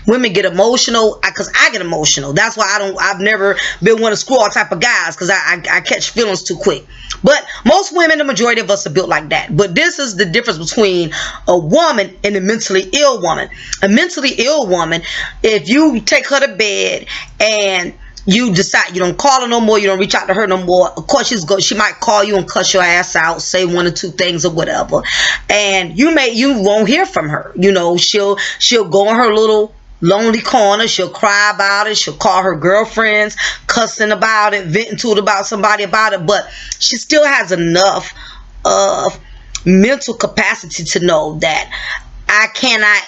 Women get emotional because I get emotional. That's why I've never been one to screw all type of guys, because I catch feelings too quick. But most women, the majority of us, are built like that. But this is the difference between a woman and a mentally ill woman. A mentally ill woman, if you take her to bed and you decide you don't call her no more, you don't reach out to her no more, of course she might call you and cuss your ass out, say one or two things or whatever, and you won't hear from her. She'll go in her little lonely corner, she'll cry about it, she'll call her girlfriends, cussing about it, venting to it about somebody about it, but she still has enough of mental capacity to know that I cannot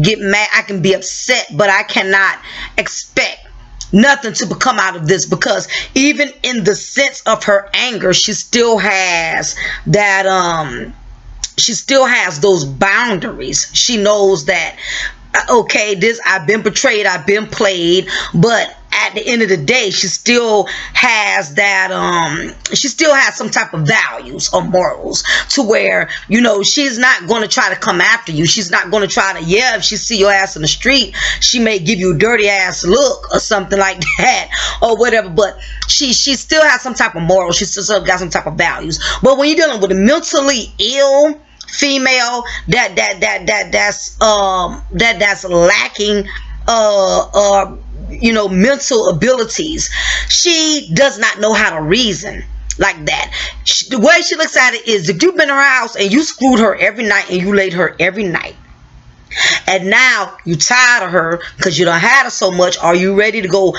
get mad. I can be upset, but I cannot expect nothing to come out of this, because even in the sense of her anger, she still has that she still has those boundaries. She knows that okay, I've been betrayed, I've been played, but at the end of the day, she still has that she still has some type of values or morals, to where she's not going to try to come after you. She's not going to try to, if she see your ass in the street, she may give you a dirty ass look or something like that or whatever, but she still has some type of moral. She still got some type of values. But when you're dealing with a mentally ill female that's lacking mental abilities, she does not know how to reason like that. The way she looks at it is, if you've been in her house and you screwed her every night and you laid her every night, and now you tired of her because you done had her so much, are you ready to go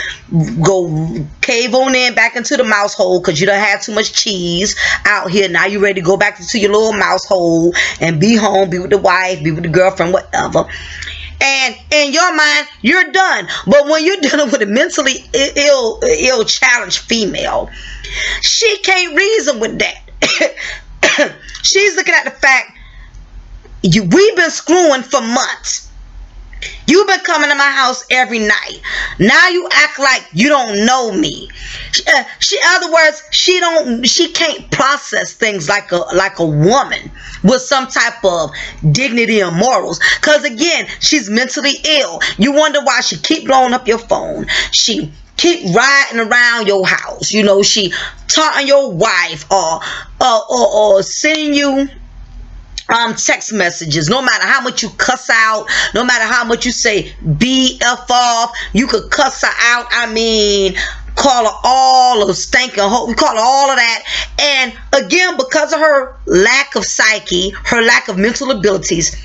cave on in back into the mouse hole because you done had too much cheese out here? Now you ready to go back into your little mouse hole and be home, be with the wife, be with the girlfriend, whatever. And in your mind, you're done. But when you're dealing with a mentally ill challenged female, she can't reason with that. She's looking at the fact, we've been screwing for months. You've been coming to my house every night. Now you act like you don't know me. In other words, she can't process things like a woman with some type of dignity and morals. Cause again, she's mentally ill. You wonder why she keep blowing up your phone. She keep riding around your house. She taunting your wife or sending you text messages. No matter how much you cuss out, no matter how much you say BF off, you could cuss her out. I mean, call her all of stinking hoe. We call her all of that. And again, because of her lack of psyche, her lack of mental abilities,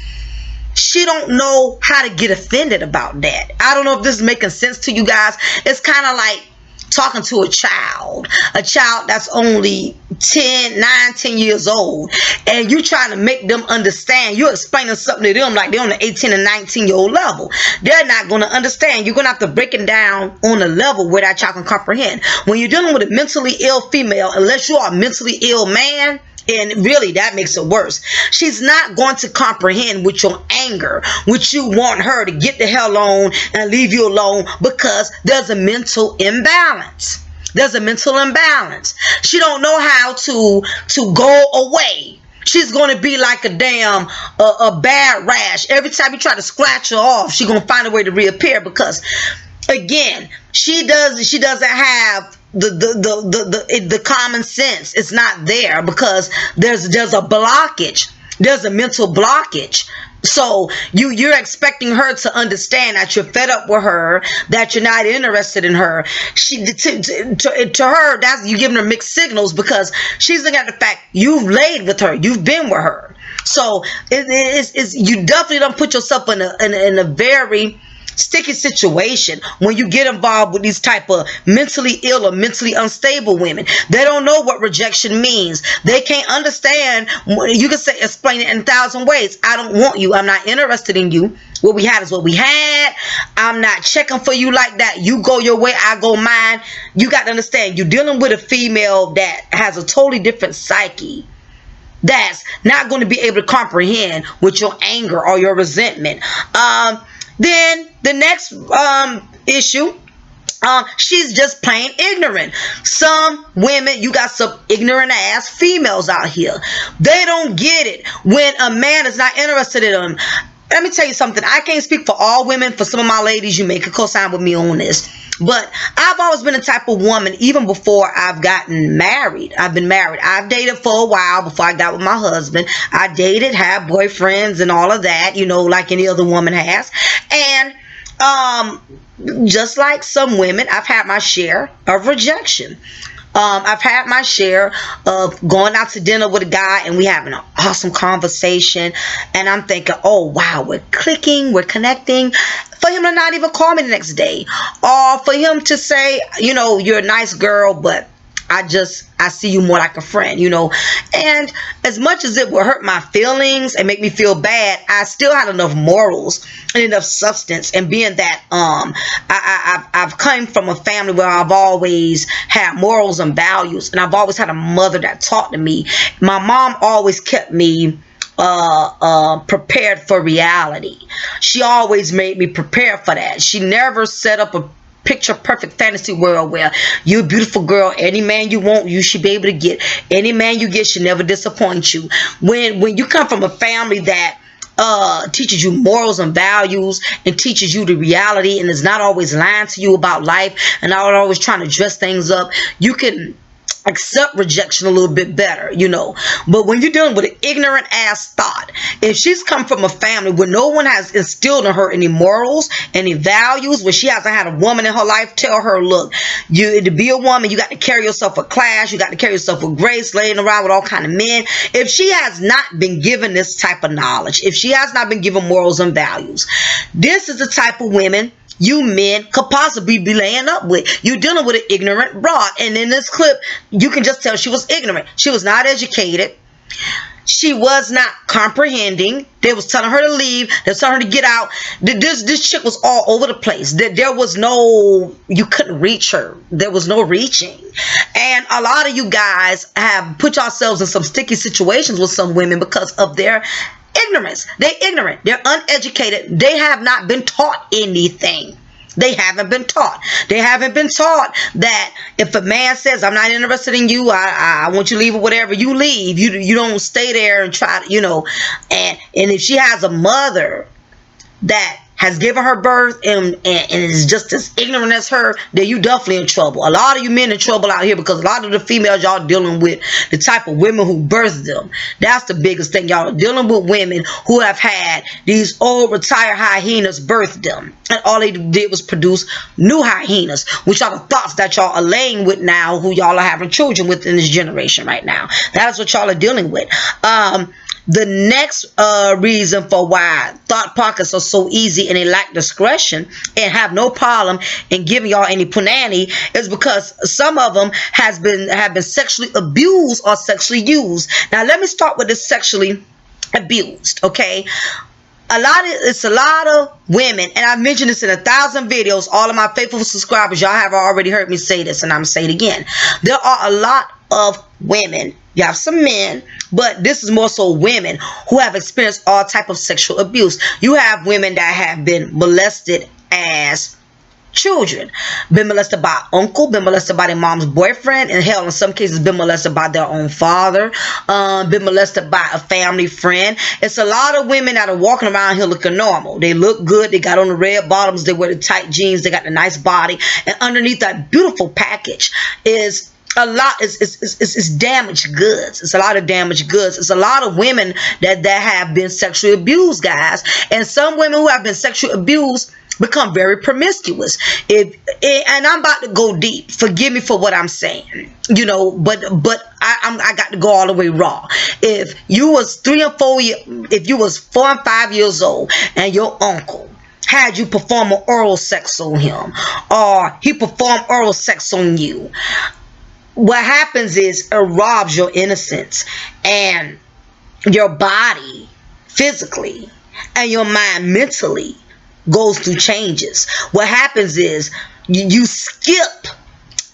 she don't know how to get offended about that. I don't know if this is making sense to you guys. It's kind of like talking to a child that's only 10 years old, and you trying to make them understand. You're explaining something to them like they're on the 18 and 19-year-old level. They're not going to understand. You're going to have to break it down on a level where that child can comprehend. When you're dealing with a mentally ill female, unless you are a mentally ill man, and really that makes it worse, she's not going to comprehend with your anger, which you want her to get the hell on and leave you alone, because there's a mental imbalance. There's a mental imbalance. She don't know how to go away. She's going to be like a damn a bad rash. Every time you try to scratch her off, she's going to find a way to reappear, because again, she doesn't have the common sense. It's not there, because there's a blockage. There's a mental blockage So you're expecting her to understand that you're fed up with her, that you're not interested in her. She to her, that's you giving her mixed signals, because she's looking at the fact you've laid with her, you've been with her. So it's you definitely don't put yourself in a very sticky situation when you get involved with these type of mentally ill or mentally unstable women. They don't know what rejection means. They can't understand. You can say, explain it in 1,000 ways. I don't want you. I'm not interested in you. What we had is what we had. I'm not checking for you like that. You go your way, I go mine. You got to understand, you're dealing with a female that has a totally different psyche, that's not going to be able to comprehend with your anger or your resentment. Then the next issue, she's just plain ignorant. Some women, you got some ignorant ass females out here. They don't get it when a man is not interested in them. Let me tell you something. I can't speak for all women. For some of my ladies, you may co-sign with me on this. But I've always been the type of woman, even before I've gotten married. I've been married. I've dated for a while before I got with my husband. I dated, had boyfriends and all of that, like any other woman has. And just like some women, I've had my share of rejection. I've had my share of going out to dinner with a guy and we having an awesome conversation, and I'm thinking, oh wow, we're clicking, we're connecting, for him to not even call me the next day, or for him to say, you're a nice girl, but I see you more like a friend, and as much as it would hurt my feelings and make me feel bad, I still had enough morals and enough substance. And being that I've come from a family where I've always had morals and values, and I've always had a mother that taught to me. My mom always kept me prepared for reality. She always made me prepare for that. She never set up a picture perfect fantasy world where you're a beautiful girl, any man you want you should be able to get, any man you get should never disappoint you. When you come from a family that teaches you morals and values and teaches you the reality and is not always lying to you about life and not always trying to dress things up, you can accept rejection a little bit better, But when you're dealing with an ignorant ass Thot, if she's come from a family where no one has instilled in her any morals, any values, where she hasn't had a woman in her life tell her, look, to be a woman, you got to carry yourself with class, you got to carry yourself with grace, laying around with all kind of men. If she has not been given this type of knowledge, if she has not been given morals and values, this is the type of women you men could possibly be laying up with. You're dealing with an ignorant broad. And in this clip, you can just tell she was ignorant. She was not educated. She was not comprehending. They was telling her to leave. They was telling her to get out. This chick was all over the place. There was no, you couldn't reach her. There was no reaching. And a lot of you guys have put yourselves in some sticky situations with some women because of their ignorance. They're ignorant. They're uneducated. They have not been taught anything. They haven't been taught. They haven't been taught that if a man says, I'm not interested in you, I want you to leave or whatever, you leave. You don't stay there and try to, and if she has a mother that has given her birth and is just as ignorant as her, then you definitely in trouble. A lot of you men in trouble out here because a lot of the females y'all dealing with, the type of women who birthed them, that's the biggest thing. Y'all are dealing with women who have had these old retired hyenas birth them, and all they did was produce new hyenas, which are the Thots that y'all are laying with now, who y'all are having children with in this generation right now. That's what y'all are dealing with. The next reason for why Thot pockets are so easy and they lack discretion and have no problem in giving y'all any punani is because some of them have been sexually abused or sexually used. Now let me start with the sexually abused, okay? It's a lot of women, and I've mentioned this in 1,000 videos. All of my faithful subscribers, y'all have already heard me say this, and I'm gonna say it again. There are a lot of women. You have some men, but this is more so women who have experienced all type of sexual abuse. You have women that have been molested as children, been molested by uncle, been molested by their mom's boyfriend, and hell, in some cases, been molested by their own father, been molested by a family friend. It's a lot of women that are walking around here looking normal. They look good. They got on the red bottoms. They wear the tight jeans. They got the nice body. And underneath that beautiful package is a lot is damaged goods. It's a lot of damaged goods. It's a lot of women that have been sexually abused, guys. And some women who have been sexually abused become very promiscuous. And I'm about to go deep. Forgive me for what I'm saying. You know, but I got to go all the way raw. If you was 4 and 5 years old and your uncle had you perform an oral sex on him, or he performed oral sex on you, what happens is it robs your innocence, and your body physically and your mind mentally goes through changes. What happens is you skip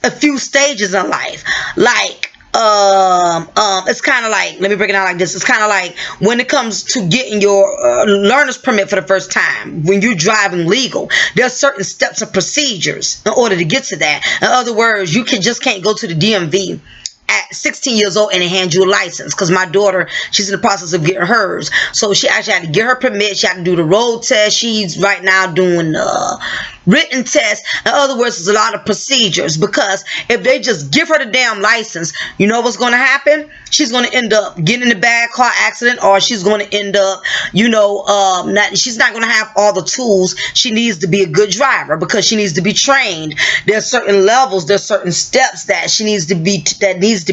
a few stages in life. Like it's kind of like, let me break it down like this. It's kind of like when it comes to getting your learner's permit for the first time. When you're driving legal, there's certain steps and procedures in order to get to that. In other words, you just can't go to the DMV at 16 years old and they hand you a license. Because my daughter, she's in the process of getting hers, so she actually had to get her permit. She had to do the road test. She's right now doing written test. In other words, there's a lot of procedures, because if they just give her the damn license, you know what's going to happen? She's going to end up getting in a bad car accident, or she's going to end up, she's not going to have all the tools she needs to be a good driver, because she needs to be trained. There's certain levels, there's certain steps that needs to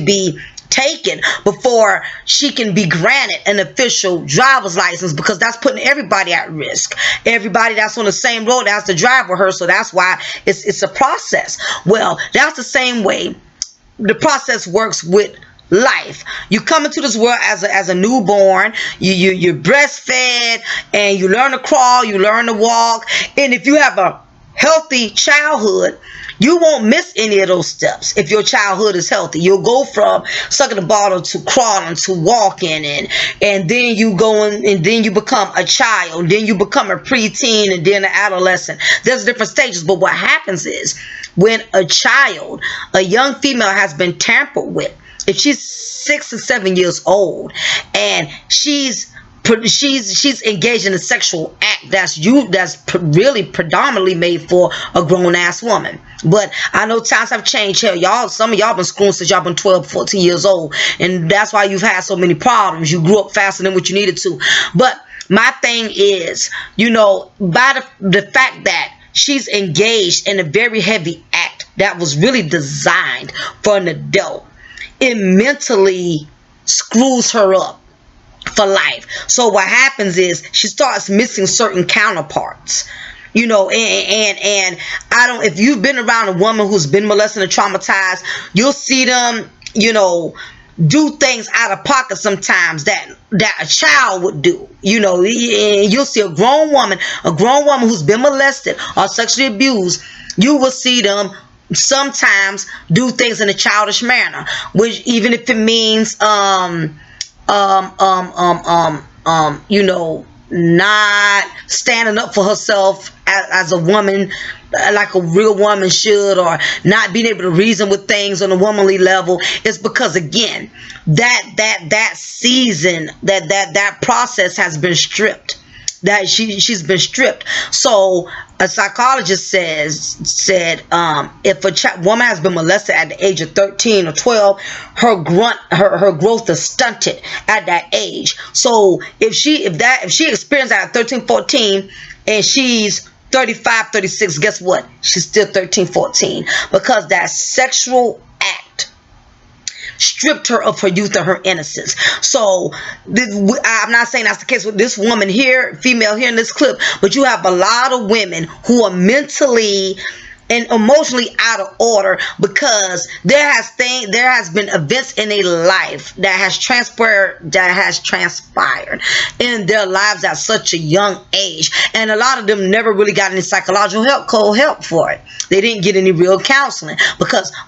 be taken before she can be granted an official driver's license, because that's putting everybody at risk. Everybody that's on the same road has to drive with her, so that's why it's a process. Well, that's the same way the process works with life. You come into this world as a newborn. You're breastfed, and you learn to crawl, you learn to walk, and if you have a healthy childhood, you won't miss any of those steps. If your childhood is healthy, you'll go from sucking the bottle to crawling to walking, and then you go in, and then you become a child, then you become a preteen, and then an adolescent. There's different stages. But what happens is, when a young female has been tampered with, if she's 6 or 7 years old and she's engaged in a sexual act that's really predominantly made for a grown-ass woman. But I know times have changed. Hell, some of y'all been screwing since y'all been 12, 14 years old, and that's why you've had so many problems. You grew up faster than what you needed to. But my thing is, by the fact that she's engaged in a very heavy act that was really designed for an adult, it mentally screws her up for life. So what happens is she starts missing certain counterparts. And if you've been around a woman who's been molested and traumatized, you'll see them, do things out of pocket sometimes that a child would do. You'll see a grown woman who's been molested or sexually abused. You will see them sometimes do things in a childish manner, which, even if it means not standing up for herself as a woman like a real woman should, or not being able to reason with things on a womanly level. It's because, again, that season, that process has been stripped. That she's been stripped. So a psychologist said if a woman has been molested at the age of 13 or 12, her growth is stunted at that age. So if she experienced that at 13, 14, and she's 35, 36, guess what? She's still 13, 14, because that sexual act stripped her of her youth and her innocence. So I'm not saying that's the case with this woman here, female here in this clip, but you have a lot of women who are mentally and emotionally out of order, because there has been events in their life that has transpired in their lives at such a young age, and a lot of them never really got any psychological help for it. They didn't get any real counseling, because her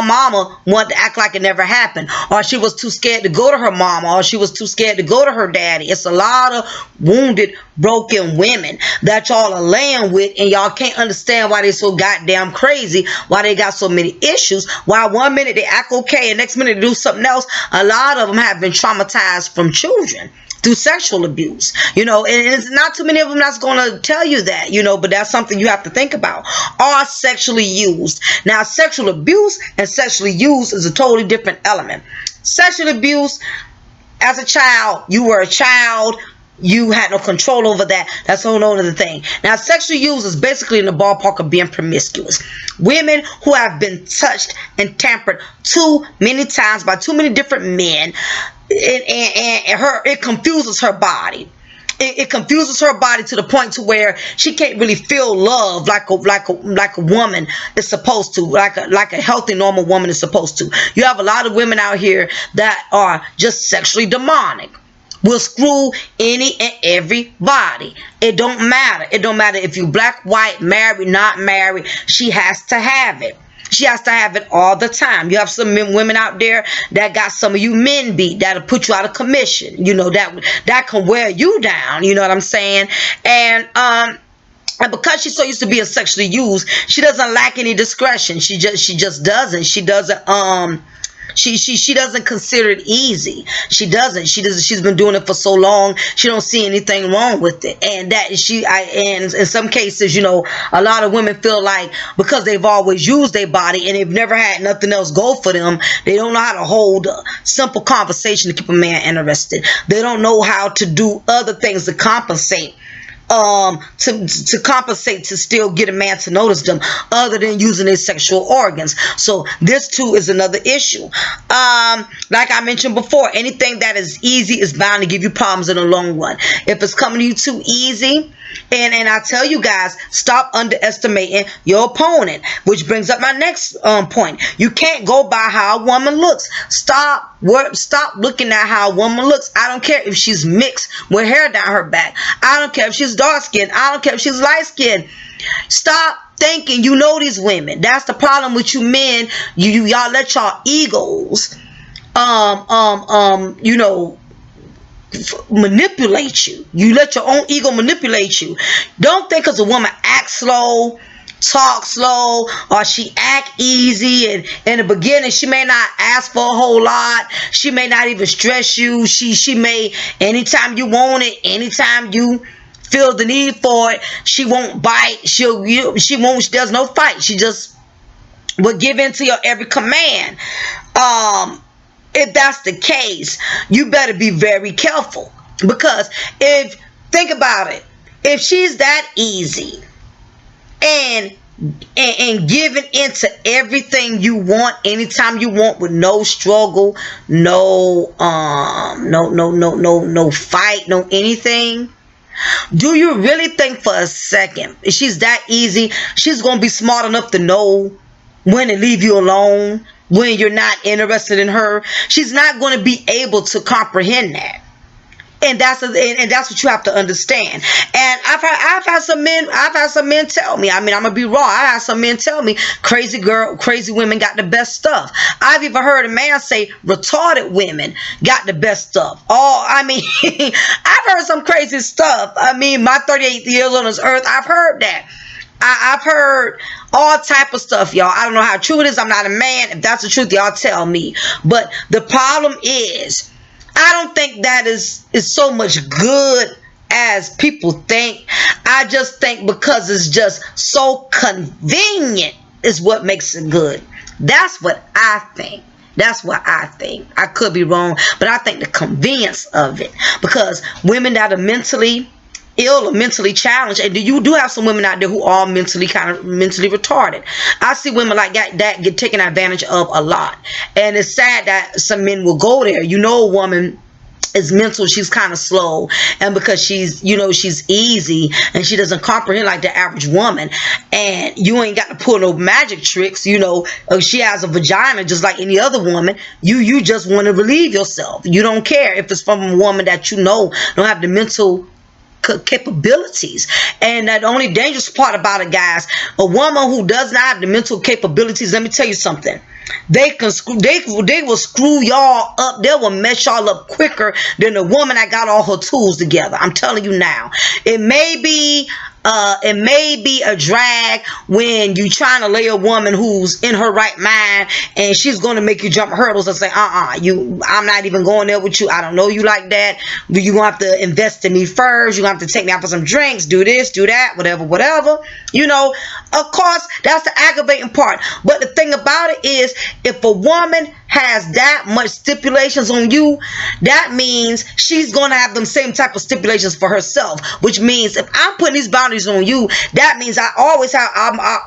mama wanted to act like it never happened, or she was too scared to go to her mama, or she was too scared to go to her daddy. It's a lot of wounded, broken women that y'all are laying with, and y'all can't understand why they're so goddamn crazy, why they got so many issues, why one minute they act okay and next minute they do something else. A lot of them have been traumatized from children. through sexual abuse, and it's not too many of them that's going to tell you that, but that's something you have to think about. Are sexually used. Now, sexual abuse and sexually used is a totally different element. Sexual abuse, as a child, you were a child, you had no control over that. That's a whole other thing. Now, sexual use is basically in the ballpark of being promiscuous. Women who have been touched and tampered too many times by too many different men, it confuses her body. It confuses her body to the point to where she can't really feel love like a woman is supposed to, like a healthy, normal woman is supposed to. You have a lot of women out here that are just sexually demonic. Will screw any and everybody. It don't matter. It don't matter if you black, white, married, not married. She has to have it. She has to have it all the time. You have some women out there that got some of you men beat, that'll put you out of commission. That can wear you down. You know what I'm saying? And because she's so used to being sexually used, she doesn't lack any discretion. She just doesn't. She doesn't. She doesn't consider it easy. She doesn't. She's been doing it for so long. She don't see anything wrong with it. And and in some cases, a lot of women feel like because they've always used their body and they've never had nothing else go for them, they don't know how to hold a simple conversation to keep a man interested. They don't know how to do other things to compensate. To compensate to still get a man to notice them other than using their sexual organs. So this too is another issue. Like I mentioned before, anything that is easy is bound to give you problems in the long run. If it's coming to you too easy, and I tell you guys, stop underestimating your opponent, which brings up my next point. You can't go by how a woman looks. Stop looking at how a woman looks. I don't care if she's mixed with hair down her back. I don't care if she's dark skinned. I don't care if she's light skinned. Stop thinking you know these women. That's the problem with you men. Y'all let y'all egos manipulate you. You let your own ego manipulate you. Don't think because a woman acts slow, talk slow, or she act easy, and in the beginning she may not ask for a whole lot. She may not even stress you. She may, anytime you want it, anytime you feel the need for it, she won't bite. She does no fight. She just will give in to your every command. If that's the case, you better be very careful, because think about it, if she's that easy and giving into everything you want anytime you want with no struggle, no fight, no anything, do you really think for a second if she's that easy, she's gonna be smart enough to know when to leave you alone when you're not interested in her? She's not going to be able to comprehend that. And that's what you have to understand. And I've had some men tell me, I'm gonna be raw, I had some men tell me crazy women got the best stuff. I've even heard a man say retarded women got the best stuff. I've heard some crazy stuff. My 38 years on this earth, I've heard that. I've heard all type of stuff, y'all. I don't know how true it is. I'm not a man. If that's the truth, y'all tell me. But the problem is, I don't think that is so much good as people think. I just think because it's just so convenient is what makes it good. That's what I think. I could be wrong, but I think the convenience of it. Because women that are mentally ill or mentally challenged, and you do have some women out there who are mentally retarded. I see women like that get taken advantage of a lot, and it's sad that some men will go there. A woman is mental, she's kind of slow, and because she's easy and she doesn't comprehend like the average woman, and you ain't got to pull no magic tricks. She has a vagina just like any other woman. You just want to relieve yourself. You don't care if it's from a woman that don't have the mental capabilities. And the only dangerous part about it, guys, a woman who does not have the mental capabilities, let me tell you something, they will screw y'all up. They will mess y'all up quicker than a woman that got all her tools together. I'm telling you now. It may be It may be a drag when you trying to lay a woman who's in her right mind, and she's going to make you jump hurdles and say, I'm not even going there with you. I don't know you like that. You're going to have to invest in me first. You're going to have to take me out for some drinks, do this, do that, whatever. Of course, that's the aggravating part. But the thing about it is, if a woman has that much stipulations on you, that means she's going to have them same type of stipulations for herself, which means if I'm putting these boundaries on you, that means I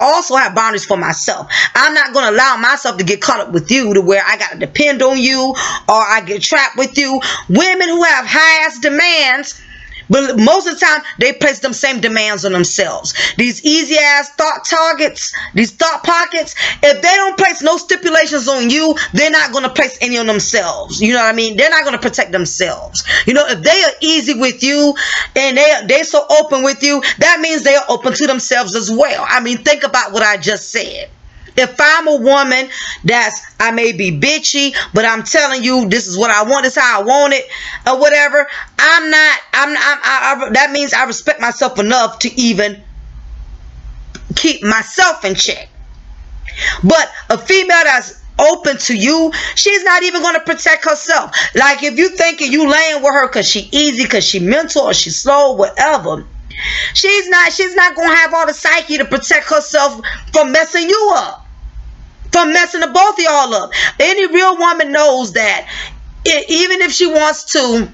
also have boundaries for myself. I'm not going to allow myself to get caught up with you to where I got to depend on you or I get trapped with you. Women who have high-ass demands, but most of the time, they place them same demands on themselves. These easy-ass thought targets, these thought pockets, if they don't place no stipulations on you, they're not going to place any on themselves. You know what I mean? They're not going to protect themselves. If they are easy with you and they're so open with you, that means they are open to themselves as well. I mean, think about what I just said. If I'm a woman I may be bitchy, but I'm telling you, this is what I want, this is how I want it, or whatever, that means I respect myself enough to even keep myself in check. But a female that's open to you, she's not even going to protect herself. Like, if you thinking you laying with her because she easy, because she mental, or she slow, whatever, she's not going to have all the psyche to protect herself from messing you up, from messing the both of y'all up. Any real woman knows that even if she wants to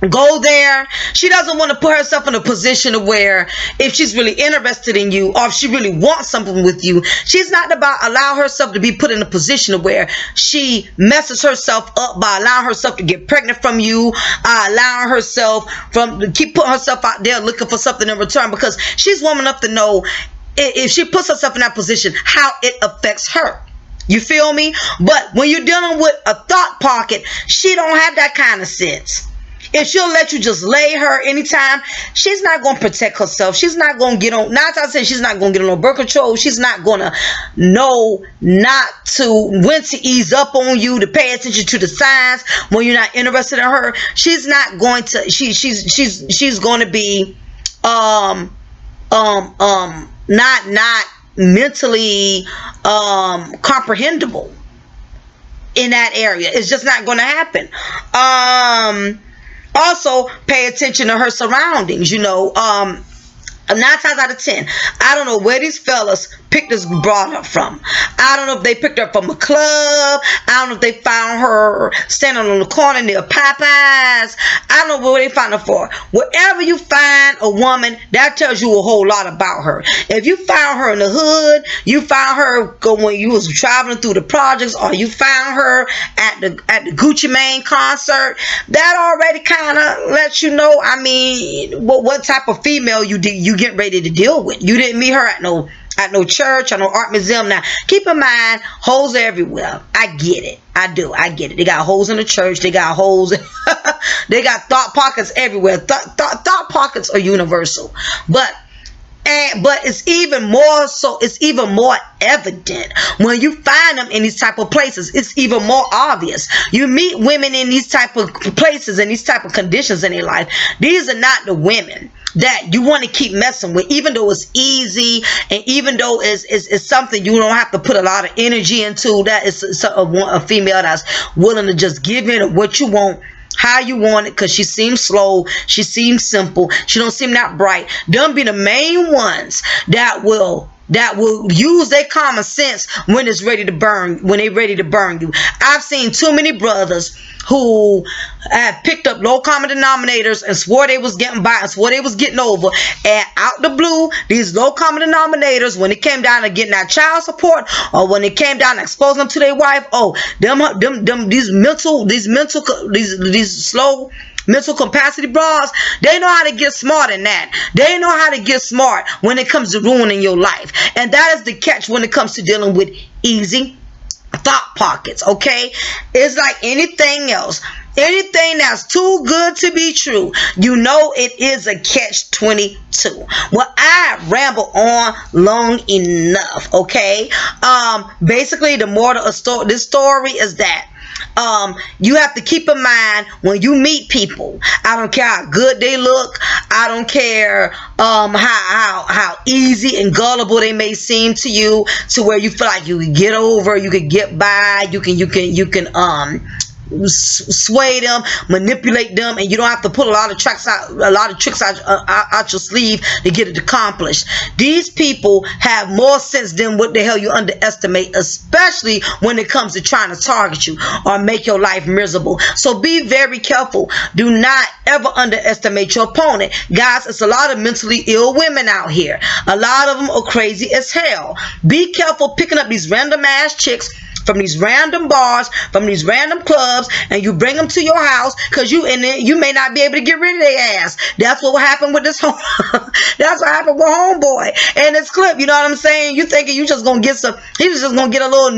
go there, she doesn't want to put herself in a position of where, if she's really interested in you or if she really wants something with you, she's not about allow herself to be put in a position of where she messes herself up by allowing herself to get pregnant from you, allowing herself to keep putting herself out there looking for something in return, because she's woman enough to know if she puts herself in that position, how it affects her. You feel me? But when you're dealing with a thought pocket, she don't have that kind of sense. If she'll let you just lay her anytime, she's not going to protect herself. She's not going to get on, not to say she's not going to get on birth control. She's not going to know when to ease up on you, to pay attention to the signs when you're not interested in her. She's not going to, she's going to be, not mentally comprehensible in that area. It's just not going to happen. Also, pay attention to her surroundings. 9 times out of 10, I don't know where these fellas picked this broad up from. I don't know if they picked her up from a club. I don't know if they found her standing on the corner near Popeyes. I don't know where they found her for. Wherever you find a woman, that tells you a whole lot about her. If you found her in the hood, you found her when you was traveling through the projects, or you found her at the Gucci Mane concert, that already kind of lets you know, I mean, what type of female you get ready to deal with. You didn't meet her at no church or no art museum. Now, keep in mind, hoes are everywhere. I get it. I do. I get it. They got hoes in the church. They got hoes. They got thought pockets everywhere. Thought pockets are universal. But it's even more so. It's even more evident when you find them in these type of places. It's even more obvious. You meet women in these type of places and these type of conditions in their life. These are not the women that you want to keep messing with, even though it's easy and even though it's something you don't have to put a lot of energy into. That is a female that's willing to just give in what you want, how you want it, because she seems slow, she seems simple, she don't seem that bright. Them be the main ones that will use their common sense when it's ready to burn, when they ready to burn you. I've seen too many brothers who have picked up low common denominators and swore they was getting by and swore they was getting over, and out the blue, these low common denominators, when it came down to getting that child support, or when it came down to exposing them to their wife, these slow mental capacity bras, they know how to get smart in that. They know how to get smart when it comes to ruining your life. And that is the catch when it comes to dealing with easy thought pockets. Okay, it's like anything else. Anything that's too good to be true, you know it is a catch-22. Well, I ramble on long enough, okay? Basically, the moral of this story is that you have to keep in mind when you meet people. I don't care how good they look. I don't care how easy and gullible they may seem to you, to where you feel like you can get over, you can get by, you can sway them, manipulate them, and you don't have to put a lot of tricks out your sleeve to get it accomplished. These people have more sense than what the hell you underestimate, especially when it comes to trying to target you or make your life miserable. So be very careful. Do not ever underestimate your opponent. Guys, it's a lot of mentally ill women out here. A lot of them are crazy as hell. Be careful picking up these random ass chicks from these random bars, from these random clubs, and you bring them to your house, because you may not be able to get rid of their ass. That's what happened with this that's what happened with homeboy and this clip. You know what I'm saying? You thinking you just gonna get he was just gonna get a little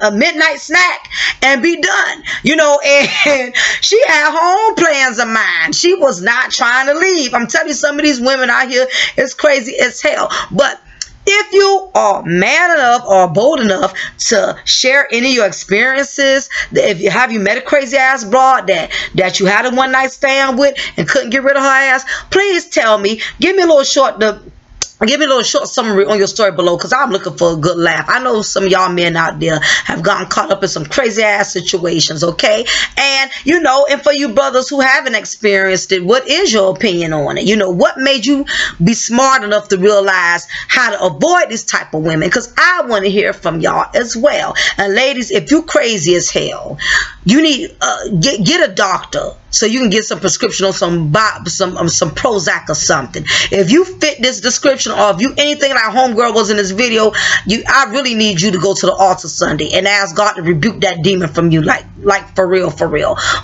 a midnight snack and be done, you know. And she had home plans of mine. She was not trying to leave. I'm telling you, some of these women out here is crazy as hell. But if you are man enough or bold enough to share any of your experiences, if you met a crazy ass broad that you had a one night stand with and couldn't get rid of her ass, please tell me. Give me a little short summary on your story below, because I'm looking for a good laugh. I know some of y'all men out there have gotten caught up in some crazy ass situations, okay? And, you know, and for you brothers who haven't experienced it, what is your opinion on it? You know, what made you be smart enough to realize how to avoid this type of women? Because I want to hear from y'all as well. And ladies, if you crazy as hell, you need get a doctor so you can get some prescription on some Prozac or something. If you fit this description, or if you anything like homegirl was in this video, I really need you to go to the altar Sunday and ask God to rebuke that demon from you, like for real.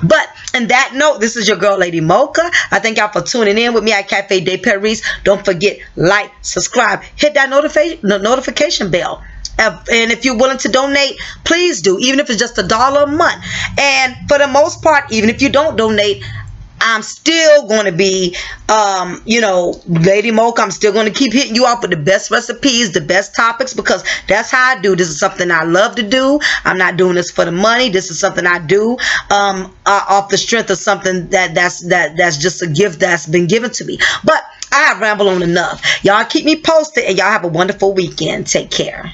But in that note, this is your girl, Lady Mocha. I thank y'all for tuning in with me at Cafe de Paris. Don't forget, like, subscribe, hit that notification bell. And if you're willing to donate, please do, even if it's just $1 a month. And for the most part, even if you don't donate, I'm still going to be, you know, Lady Mocha. I'm still going to keep hitting you up with the best recipes, the best topics, because that's how I do. This is something I love to do. I'm not doing this for the money. This is something I do off the strength of something that's just a gift that's been given to me. But I have rambled on enough. Y'all keep me posted, and y'all have a wonderful weekend. Take care.